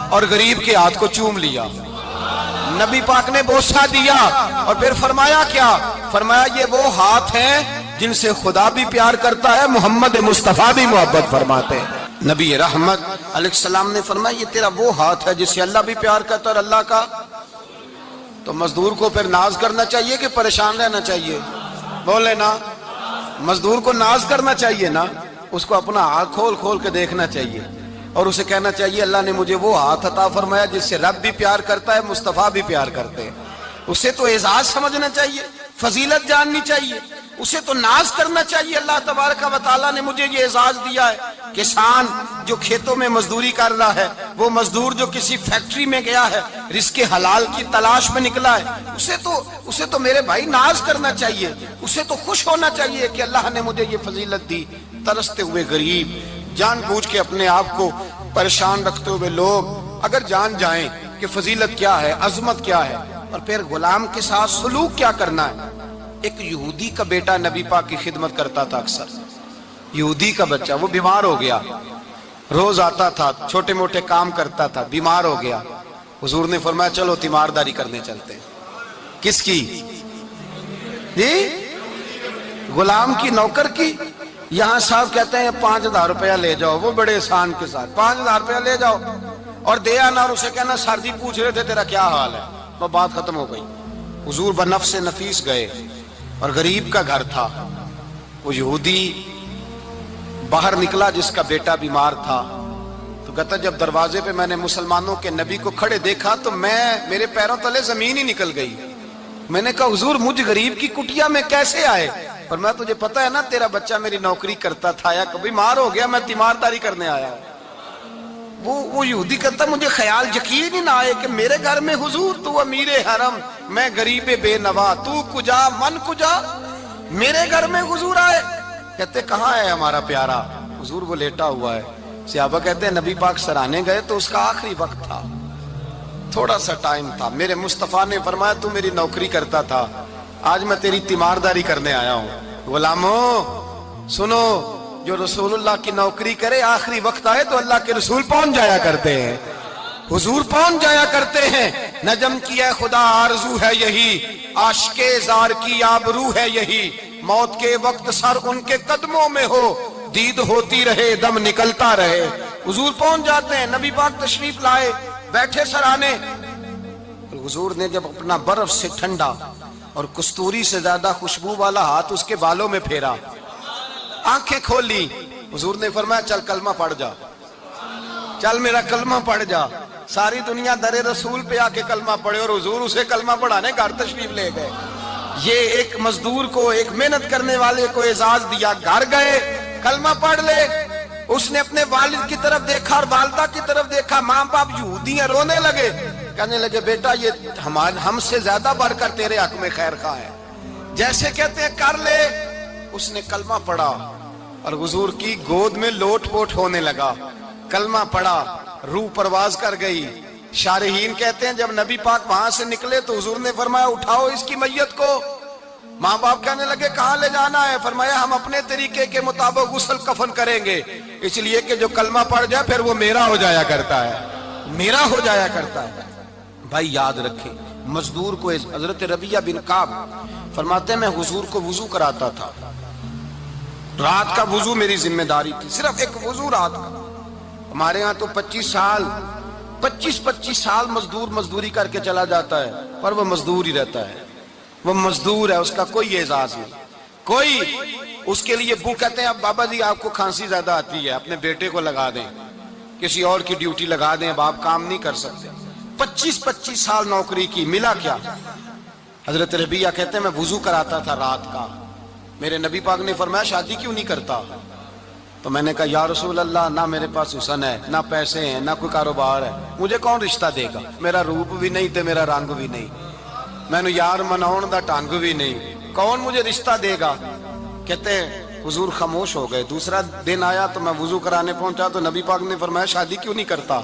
اور غریب کے ہاتھ کو چوم لیا، نبی پاک نے بوسہ دیا، اور پھر فرمایا کیا؟ فرمایا یہ وہ ہاتھ ہیں جن سے خدا بھی پیار کرتا ہے، محمد مصطفیٰ بھی محبت فرماتے ہیں۔ نبی رحمت علیہ السلام نے فرمایا یہ تیرا وہ ہاتھ ہے جس سے اللہ بھی پیار کرتا ہے اور اللہ کا۔ تو مزدور کو پھر ناز کرنا چاہیے کہ پریشان رہنا چاہیے؟ بولے نا، مزدور کو ناز کرنا چاہیے نا، اس کو اپنا ہاتھ کھول کھول کے دیکھنا چاہیے، اور اسے کہنا چاہیے اللہ نے مجھے وہ ہاتھ عطا فرمایا جس سے رب بھی پیار کرتا ہے، مصطفیٰ بھی پیار کرتے ہیں، اسے تو اعزاز سمجھنا چاہیے، فضیلت جاننی چاہیے، اسے تو ناز کرنا چاہیے۔ اللہ تبارک و تعالیٰ نے مجھے یہ اعزاز دیا ہے، کسان جو کھیتوں میں مزدوری کر رہا ہے، وہ مزدور جو کسی فیکٹری میں گیا ہے، رزق حلال کی تلاش میں نکلا ہے، اسے تو میرے بھائی ناز کرنا چاہیے، اسے تو خوش ہونا چاہیے کہ اللہ نے مجھے یہ فضیلت دی۔ ترستے ہوئے غریب، جان بوجھ کے اپنے آپ کو پریشان رکھتے ہوئے لوگ اگر جان جائیں کہ فضیلت کیا ہے، عظمت کیا ہے، اور پھر غلام کے ساتھ سلوک کیا کرنا ہے، ایک یہودی کا بیٹا نبی پاک کی خدمت کرتا تھا اکثر. یہودی کا بچہ، وہ بیمار ہو گیا، روز آتا تھا، چھوٹے موٹے کام کرتا تھا، بیمار ہو گیا. حضور نے فرمایا چلو تیمارداری کرنے چلتے ہیں. کس کی؟ جی غلام کی، نوکر کی. یہاں صاحب کہتے ہیں 5,000 روپیہ لے جاؤ، وہ بڑے احسان کے ساتھ 5,000 روپیہ لے جاؤ اور دے آنا، اور اسے کہنا سر جی پوچھ رہے تھے تیرا کیا حال ہے. وہ بات ختم ہو گئی. حضور بنفس نفیس گئے اور غریب کا گھر تھا. وہ یہودی باہر نکلا جس کا بیٹا بیمار تھا، تو کہتا جب دروازے پہ میں نے مسلمانوں کے نبی کو کھڑے دیکھا تو میرے پیروں تلے زمین ہی نکل گئی. میں نے کہا حضور مجھ غریب کی کٹیا میں کیسے آئے؟ پر میں تجھے پتا ہے نا تیرا بچہ میری نوکری کرتا تھا، یا کبھی بیمار ہو گیا، میں تیمارداری کرنے آیا. وہ یہودی کہتا مجھے خیال یقین ہی نہ آئے کہ میرے گھر میں حضور، تو امیر حرم، میں غریب بے نوا، تو کجا من کجا، میرے گھر میں حضور آئے. کہتے کہاں ہے ہمارا پیارا؟ حضور وہ لیٹا ہوا ہے. صحابہ کہتے ہیں نبی پاک سرانے گئے تو اس کا آخری وقت تھا، تھوڑا سا ٹائم تھا. میرے مصطفیٰ نے فرمایا تو میری نوکری کرتا تھا، آج میں تیری تیمارداری کرنے آیا ہوں. غلاموں سنو، جو رسول اللہ کی نوکری کرے آخری وقت آئے تو اللہ کے رسول پہنچ جایا کرتے ہیں، حضور پہنچ جایا کرتے ہیں. نجم کی اے خدا آرزو ہے یہی، عاشق زار کی آبرو ہے یہی، موت کے وقت سر ان کے قدموں میں ہو، دید ہوتی رہے دم نکلتا رہے. حضور پہنچ جاتے ہیں. نبی پاک تشریف لائے، بیٹھے سرانے. حضور نے جب اپنا برف سے ٹھنڈا اور کستوری سے زیادہ خوشبو والا ہاتھ اس کے بالوں میں پھیرا، آنکھیں کھولی، حضور نے فرمایا چل کلمہ پڑھ جا، چل میرا کلمہ پڑھ جا. ساری دنیا در رسول پہ آ کے کلمہ پڑھے اور حضور اسے کلمہ پڑھانے گھر تشریف لے گئے. یہ ایک مزدور کو، ایک محنت کرنے والے کو اعزاز دیا. گھر گئے، کلمہ پڑھ لے. اس نے اپنے والد کی طرف دیکھا اور والدہ کی طرف دیکھا. ماں باپ یہودی ہیں، رونے لگے، کہنے لگے بیٹا یہ ہم سے زیادہ بڑھ کر تیرے حق میں خیر خواہ ہے، جیسے کہتے ہیں کر لے. اس نے کلمہ پڑھا اور حضور کی گود میں لوٹ پوٹ ہونے لگا. کلمہ پڑھا، روح پرواز کر گئی. شارحین کہتے ہیں جب نبی پاک وہاں سے نکلے تو حضور نے فرمایا اٹھاؤ اس کی میت کو. ماں باپ کہنے لگے کہاں لے جانا ہے؟ فرمایا ہم اپنے طریقے کے مطابق غسل کفن کریں گے، اس لیے کہ جو کلمہ پڑھ جائے پھر وہ میرا ہو جایا کرتا ہے، میرا ہو جایا کرتا ہے. بھائی یاد رکھیں، مزدور کو حضرت ربیہ بن کعب فرماتے ہیں میں حضور کو وضو کراتا تھا، رات کا وضو میری ذمہ داری تھی، صرف ایک وضو رات کا. ہمارے ہاں تو 25 سال مزدور مزدوری کر کے چلا جاتا ہے، پر وہ مزدور ہی رہتا ہے، وہ مزدور ہے، اس کا کوئی اعزاز نہیں، کوئی اس کے لیے وہ کہتے ہیں اب بابا جی آپ کو کھانسی زیادہ آتی ہے، اپنے بیٹے کو لگا دیں، کسی اور کی ڈیوٹی لگا دیں، اب آپ کام نہیں کر سکتے. 25 سال نوکری کی، ملا کیا؟ حضرت ربیہ کہتے ہیں میں وضو کراتا تھا رات کا. میرے نبی پاک نے فرمایا شادی کیوں نہیں کرتا؟ تو میں نے کہا یا رسول اللہ نہ میرے پاس حسن ہے، نہ پیسے ہیں، نہ کوئی کاروبار ہے، مجھے کون رشتہ دے گا؟ میرا روپ بھی نہیں تے میرا رنگ بھی نہیں، میں نے یار مناؤن دا ٹانگ بھی نہیں، کون مجھے رشتہ دے گا؟ کہتے ہیں حضور خاموش ہو گئے. دوسرا دن آیا تو میں وضو کرانے پہنچا تو نبی پاک نے فرمایا شادی کیوں نہیں کرتا؟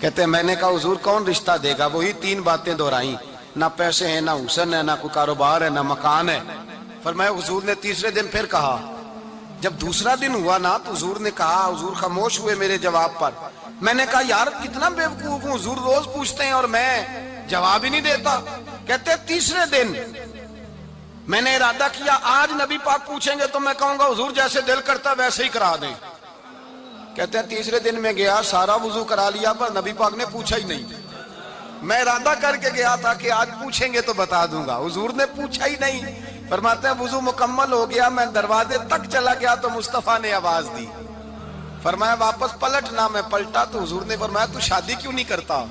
کہتے ہیں میں نے کہا حضور کون رشتہ دے گا؟ وہی 3 باتیں دہرائیں، نہ پیسے ہیں، نہ حسن ہے، نہ کوئی کاروبار ہے، نہ مکان ہے. فرمایا حضور نے تیسرے دن پھر کہا. جب دوسرا دن ہوا نا تو حضور نے کہا، حضور خاموش ہوئے میرے جواب پر. میں نے کہا یار کتنا بیوقوف ہوں، حضور روز پوچھتے ہیں اور میں جواب ہی نہیں دیتا. کہتے ہیں تیسرے دن میں نے ارادہ کیا آج نبی پاک پوچھیں گے تو میں کہوں گا حضور جیسے دل کرتا ویسے ہی کرا دیں. کہتے ہیں تیسرے دن میں گیا، سارا وضو کرا لیا پر نبی پاک نے پوچھا ہی نہیں. میں ارادہ کر کے گیا تھا کہ آج پوچھیں گے تو بتا دوں گا، حضور نے پوچھا ہی نہیں. فرماتے ہیں وضو مکمل ہو گیا، میں دروازے تک چلا گیا تو مصطفیٰ نے آواز دی. فرمایا واپس پلٹ نہ، میں پلٹا تو حضور نے فرمایا تو شادی کیوں نہیں کرتا؟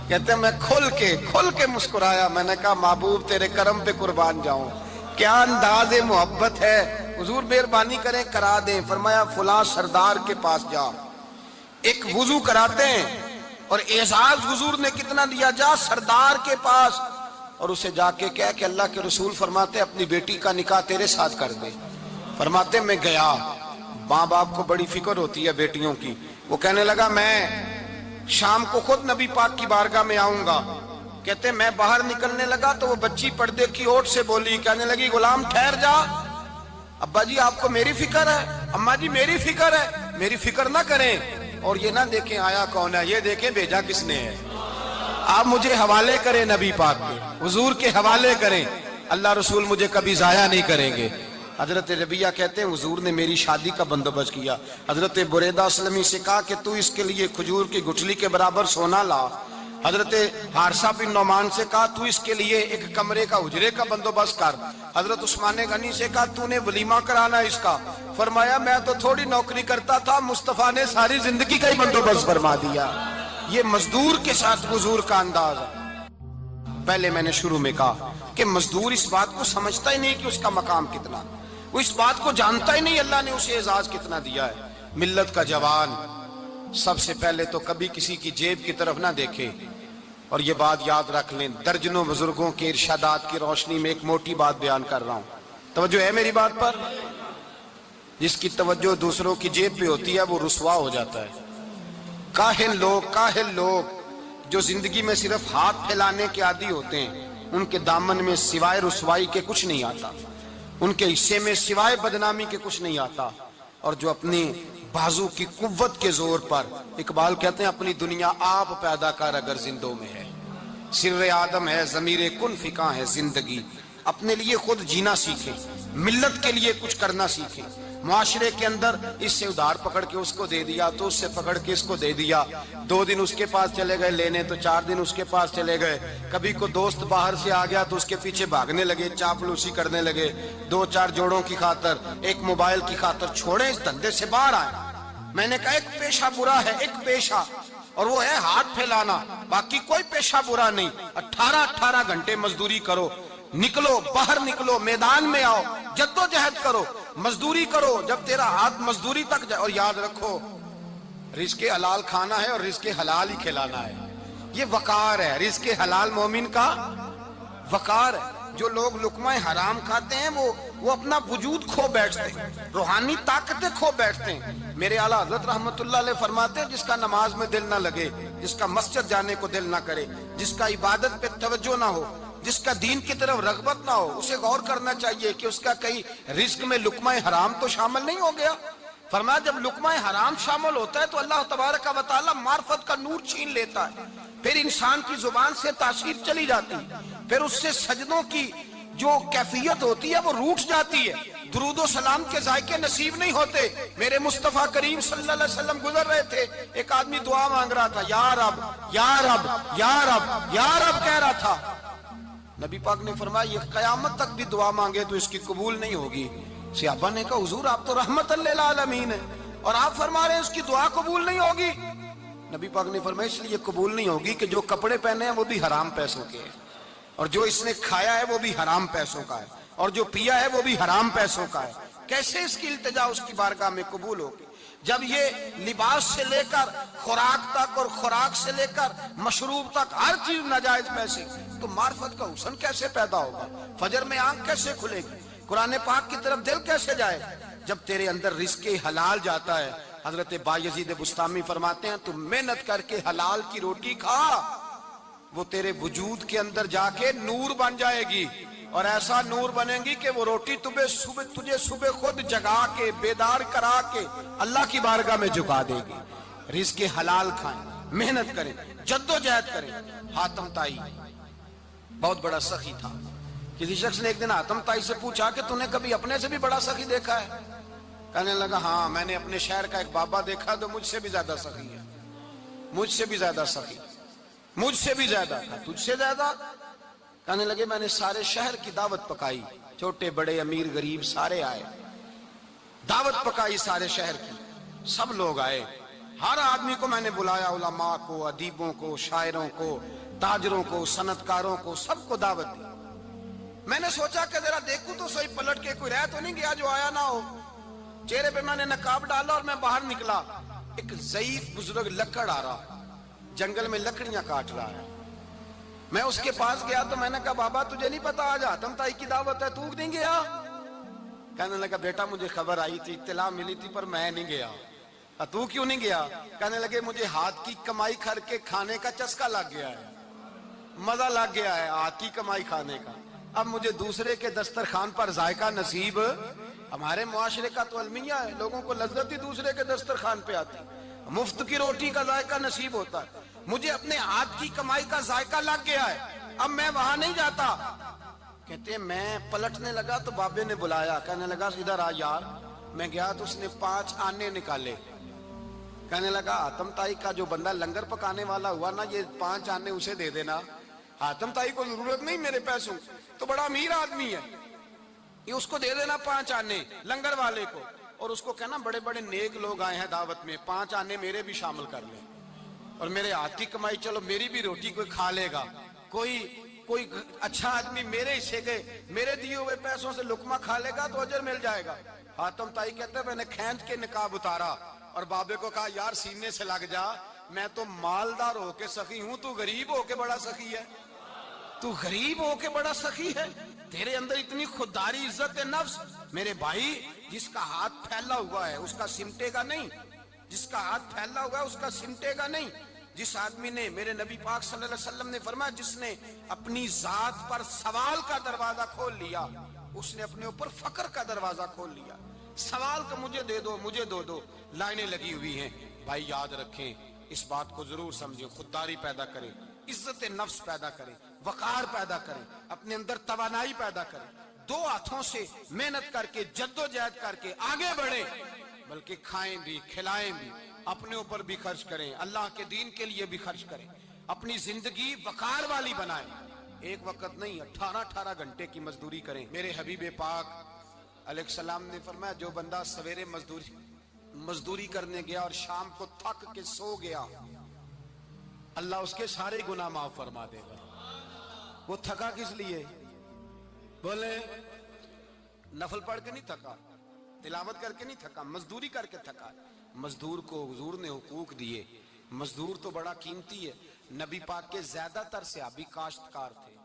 کہتے ہیں میں کھل کے مسکرایا. میں نے کہا محبوب تیرے کرم پہ قربان جاؤں، کیا انداز محبت ہے، حضور مہربانی کریں کرا دیں. فرمایا فلاں سردار کے پاس جا، ایک وضو کراتے ہیں اور اعزاز حضور نے کتنا دیا، جا سردار کے پاس اور اسے جا کے کہہ کہ اللہ کے رسول فرماتے اپنی بیٹی کا نکاح تیرے ساتھ کر دے. فرماتے میں گیا، ماں باپ کو بڑی فکر ہوتی ہے بیٹیوں کی. وہ کہنے لگا میں شام کو خود نبی پاک کی بارگاہ میں آؤں گا کہتے میں باہر نکلنے لگا تو وہ بچی پردے کی اوٹ سے بولی, کہنے لگی غلام ٹھہر جا, ابا جی آپ کو میری فکر ہے, اماں جی میری فکر ہے, میری فکر نہ کریں اور یہ نہ دیکھیں آیا کون ہے, یہ دیکھیں بھیجا کس نے ہے. آپ مجھے حوالے کریں نبی پاک کے, حضور کے حوالے کریں, اللہ رسول مجھے کبھی ضائع نہیں کریں گے. حضرت ربیہ کہتے ہیں حضور نے میری شادی کا بندوبست کیا. حضرت بریدہ اسلمی سے کہا کہ تو اس کے لیے کھجور کی گٹھلی کے برابر سونا لا. حضرت حارثہ بن نعمان سے کہا تو اس کے لیے ایک کمرے کا حجرے کا بندوبست کر. حضرت عثمان غنی سے کہا تو نے ولیمہ کرانا اس کا. فرمایا میں تو تھوڑی نوکری کرتا تھا, مصطفیٰ نے ساری زندگی کا ہی بندوبست فرما دیا. یہ مزدور کے ساتھ حضور کا انداز ہے. پہلے میں نے شروع میں کہا کہ مزدور اس بات کو سمجھتا ہی نہیں کہ اس کا مقام کتنا, وہ اس بات کو جانتا ہی نہیں اللہ نے اسے اعزاز کتنا دیا ہے. ملت کا جوان سب سے پہلے تو کبھی کسی کی جیب کی طرف نہ دیکھے. اور یہ بات یاد رکھ لیں, درجنوں بزرگوں کے ارشادات کی روشنی میں ایک موٹی بات بیان کر رہا ہوں, توجہ ہے میری بات پر. جس کی توجہ دوسروں کی جیب پہ ہوتی ہے وہ رسوا ہو جاتا ہے. کاہل لوگ جو زندگی میں صرف ہاتھ پھیلانے کے عادی ہوتے ہیں, ان کے دامن میں سوائے رسوائی کے کچھ نہیں آتا, ان کے حصے میں سوائے بدنامی کے کچھ نہیں آتا. اور جو اپنی بازو کی قوت کے زور پر, اقبال کہتے ہیں اپنی دنیا آپ پیدا کر اگر زندوں میں ہے, سر آدم ہے ضمیر کن فکاں ہے زندگی. اپنے لیے خود جینا سیکھیں, ملت کے لیے کچھ کرنا سیکھیں. معاشرے کے اندر اس سے ادھار پکڑ کے اس کو دے دیا تو اس سے پکڑ کے اس کو دے دیا, 2 دن اس کے پاس چلے گئے لینے تو 4 دن اس کے پاس چلے گئے. کبھی کو دوست باہر سے آ گیا تو اس کے پیچھے بھاگنے لگے, چاپلوسی کرنے لگے, 2-4 جوڑوں کی خاطر, ایک موبائل کی خاطر. چھوڑیں اس دھندے سے باہر آئیں. میں نے کہا ایک پیشہ برا ہے, ایک پیشہ, اور وہ ہے ہاتھ پھیلانا, باقی کوئی پیشہ برا نہیں. 18 گھنٹے مزدوری کرو, نکلو باہر نکلو, میدان میں آؤ, جدوجہد کرو, مزدوری کرو جب تیرا ہاتھ مزدوری تک جائے. اور یاد رکھو رزق حلال کھانا ہے اور رزق حلال ہی کھلانا ہے. یہ وقار ہے, رزق حلال مومن کا وقار ہے. جو لوگ لقمہ حرام کھاتے ہیں وہ اپنا وجود کھو بیٹھتے ہیں, روحانی طاقتیں کھو بیٹھتے ہیں. میرے اعلیٰ حضرت رحمت اللہ علیہ فرماتے ہیں جس کا نماز میں دل نہ لگے, جس کا مسجد جانے کو دل نہ کرے, جس کا عبادت پہ توجہ نہ ہو, جس کا دین کی طرف رغبت نہ ہو, اسے غور کرنا چاہیے کہ اس کا کہیں رزق میں لقمہ حرام تو شامل نہیں ہو گیا. فرمایا جب لقمہ حرام شامل ہوتا ہے تو اللہ تبارک و تعالی معرفت کا نور چھین لیتا ہے, پھر انسان کی زبان سے تاثیر چلی جاتی, پھر اس سے سجدوں کی جو کیفیت ہوتی ہے وہ روٹ جاتی ہے, درود و سلام کے ذائقے نصیب نہیں ہوتے. میرے مصطفیٰ کریم صلی اللہ علیہ وسلم گزر رہے تھے, ایک آدمی دعا مانگ رہا تھا, یا رب یا رب یا رب یا رب کہہ رہا تھا. نبی پاک نے فرمایا یہ قیامت تک بھی دعا مانگے تو اس کی قبول نہیں ہوگی. صحابہ نے کہا حضور آپ تو رحمت للعالمین ہیں اور آپ فرما رہے ہیں اس کی دعا قبول نہیں ہوگی. نبی پاک نے فرمایا اس لیے قبول نہیں ہوگی کہ جو کپڑے پہنے ہیں وہ بھی حرام پیسوں کے ہیں, اور جو اس نے کھایا ہے وہ بھی حرام پیسوں کا ہے, اور جو پیا ہے وہ بھی حرام پیسوں کا ہے. کیسے اس کی التجا اس کی بارگاہ میں قبول ہوگی جب یہ لباس سے لے کر خوراک تک اور خوراک سے لے کر مشروب تک ہر چیز ناجائز پیسے. تو معرفت کا حسن کیسے پیدا ہوگا, فجر میں آنکھ کیسے کھلے گی, قرآن پاک کی طرف دل کیسے جائے جب تیرے اندر رزق حلال جاتا ہے. حضرت بایزید بستامی فرماتے ہیں تو محنت کر کے حلال کی روٹی کھا, وہ تیرے وجود کے اندر جا کے نور بن جائے گی, اور ایسا نور بنے گی کہ وہ روٹی تجھے صبح خود جگا کے بیدار کرا کے اللہ کی بارگاہ میں جھکا دے گی. رزق حلال کھائیں, محنت کریں, جدوجہد کریں. حاتم طائی بہت بڑا سخی تھا. کسی شخص نے ایک دن حاتم طائی سے پوچھا کہ تو نے کبھی اپنے سے بھی بڑا سخی دیکھا ہے؟ کہنے لگا ہاں میں نے اپنے شہر کا ایک بابا دیکھا تو مجھ سے بھی زیادہ سخی ہے, مجھ سے بھی زیادہ سخی, مجھ سے بھی زیادہ. تجھ سے زیادہ؟ کہنے لگے میں نے سارے شہر کی دعوت پکائی, چھوٹے بڑے امیر غریب سارے آئے, دعوت پکائی سارے شہر کی, سب لوگ آئے, ہر آدمی کو میں نے بلایا, علماء کو, ادیبوں کو, شاعروں کو, تاجروں کو, صنعت کاروں کو, سب کو دعوت دی. میں نے سوچا کہ ذرا دیکھوں تو صحیح پلٹ کے کوئی رہ تو نہیں گیا جو آیا نہ ہو. چہرے پہ میں نے نقاب ڈالا اور میں باہر نکلا. ایک ضعیف بزرگ لکڑ آ رہا, جنگل میں لکڑیاں کاٹ رہا ہے. میں اس کے پاس گیا تو میں نے کہا بابا تجھے نہیں پتا آج حاتم طائی کی دعوت ہے, تو نہیں گیا؟ کہنے لگا بیٹا مجھے خبر آئی تھی, اطلاع ملی تھی, پر میں نہیں گیا. تو کیوں نہیں گیا؟ کہنے لگے مجھے ہاتھ کی کمائی کر کے کھانے کا چسکا لگ گیا ہے, مزہ لگ گیا ہے ہاتھ کی کمائی کھانے کا، اب مجھے دوسرے کے دسترخوان پر ذائقہ نصیب۔ ہمارے معاشرے کا تو المیہ ہے، لوگوں کو لذت ہی دوسرے کے دسترخوان پہ آتی، مفت کی روٹی کا ذائقہ نصیب ہوتا ہے۔ مجھے اپنے ہاتھ کی کمائی کا ذائقہ لگ گیا ہے، اب میں وہاں نہیں جاتا۔ کہتے ہیں میں پلٹنے لگا تو بابے نے بلایا، کہنے لگا ادھر آ یار۔ میں گیا تو اس نے 5 آنے نکالے، کہنے لگا حاتم تائی کا جو بندہ لنگر پکانے والا ہوا نا، یہ 5 آنے اسے دے دینا، حاتم تائی کو ضرورت نہیں میرے پیسوں، تو بڑا امیر آدمی ہے، یہ اس کو دے دینا 5 آنے لنگر والے کو، اور اس کو کہنا بڑے بڑے نیک لوگ آئے ہیں دعوت میں، 5 آنے میرے بھی شامل کر لیں، اور میرے ہاتھ کی کمائی چلو میری بھی روٹی کوئی کھا لے گا، کوئی اچھا آدمی میرے حصے کے میرے دیے ہوئے پیسوں سے لقمہ کھا لے گا تو اجر مل جائے گا۔ حاتم تائی کہتے ہیں میں نے کھینچ کے نقاب اتارا اور بابے کو کہا یار سینے سے لگ جا، میں تو مالدار ہو کے سخی ہوں، تو غریب ہو کے بڑا سخی ہے، تو غریب ہو کے بڑا سخی ہے، تیرے اندر اتنی خودداری عزت نفس۔ میرے بھائی جس کا ہاتھ پھیلا ہوا ہے اس کا سمٹے گا نہیں، جس کا ہاتھ پھیلا ہوا ہے اس کا سمٹے گا نہیں۔ جس آدمی نے، میرے نبی پاک صلی اللہ علیہ وسلم نے فرمایا جس نے اپنی ذات پر سوال کا دروازہ کھول لیا، اس نے اپنے اوپر فقر کا دروازہ کھول لیا۔ سوال کا مجھے دے دو، مجھے دو لائنیں لگی ہوئی ہیں۔ بھائی یاد رکھیں، اس بات کو ضرور سمجھیں، خودداری پیدا کریں، عزت نفس پیدا کریں، وقار پیدا کریں، اپنے اندر توانائی پیدا کریں، 2 ہاتھوں سے محنت کر کے جدوجہد کر کے آگے بڑھیں، بلکہ کھائیں بھی کھلائیں بھی، اپنے اوپر بھی خرچ کریں، اللہ کے دین کے لیے بھی خرچ کریں، اپنی زندگی وقار والی بنائیں۔ ایک وقت نہیں 18 گھنٹے کی مزدوری کریں۔ میرے حبیب پاک علیہ السلام نے فرمایا جو بندہ سویرے مزدوری کرنے گیا اور شام کو تھک کے سو گیا، اللہ اس کے سارے گناہ معاف فرما دے گا۔ وہ تھکا کس لیے؟ بولے نفل پڑھ کے نہیں تھکا، تلاوت کر کے نہیں تھکا، مزدوری کر کے تھکا۔ مزدور کو حضور نے حقوق دیے، مزدور تو بڑا قیمتی ہے۔ نبی پاک کے زیادہ تر صحابی کاشتکار تھے،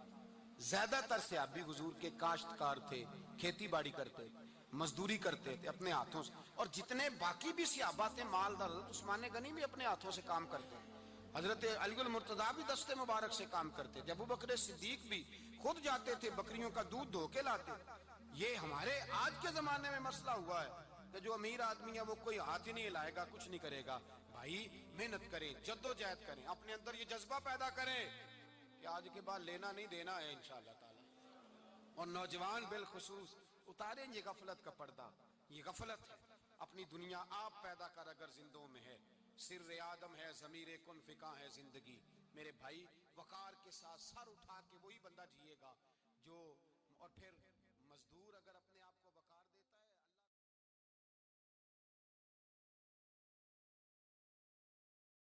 زیادہ تر صحابی حضور کے کاشتکار تھے، کھیتی باڑی کرتے، مزدوری کرتے تھے اپنے ہاتھوں سے، اور جتنے باقی بھی صحابہ تھے مالدار، حضرت عثمان غنی بھی اپنے ہاتھوں سے کام کرتے، حضرت علی المرتضیٰ بھی دست مبارک سے کام کرتے تھے، ابو بکر صدیق بھی خود جاتے تھے بکریوں کا دودھ دھو کے لاتے۔ یہ ہمارے آج کے زمانے میں مسئلہ ہوا ہے کہ جو امیر آدمی ہے وہ کوئی ہاتھ ہی نہیں ہلائے گا، کچھ نہیں کرے گا۔ بھائی محنت کریں، جدوجہد کریں، اپنے اندر یہ جذبہ پیدا کریں کہ آج کے بعد لینا نہیں دینا ہے انشاءاللہ تعالی۔ اور نوجوان بالخصوص اتاریں یہ غفلت کا پردہ، یہ غفلت ہے، اپنی دنیا آپ پیدا کر اگر زندوں میں ہے، سر آدم ہے، ضمیر کن فکاں ہے زندگی۔ میرے بھائی وقار کے ساتھ سر اٹھا کے وہی بندہ جیے گا جو، اور پھر مزدور اگر اپنے آپ کو وقار دیتا ہے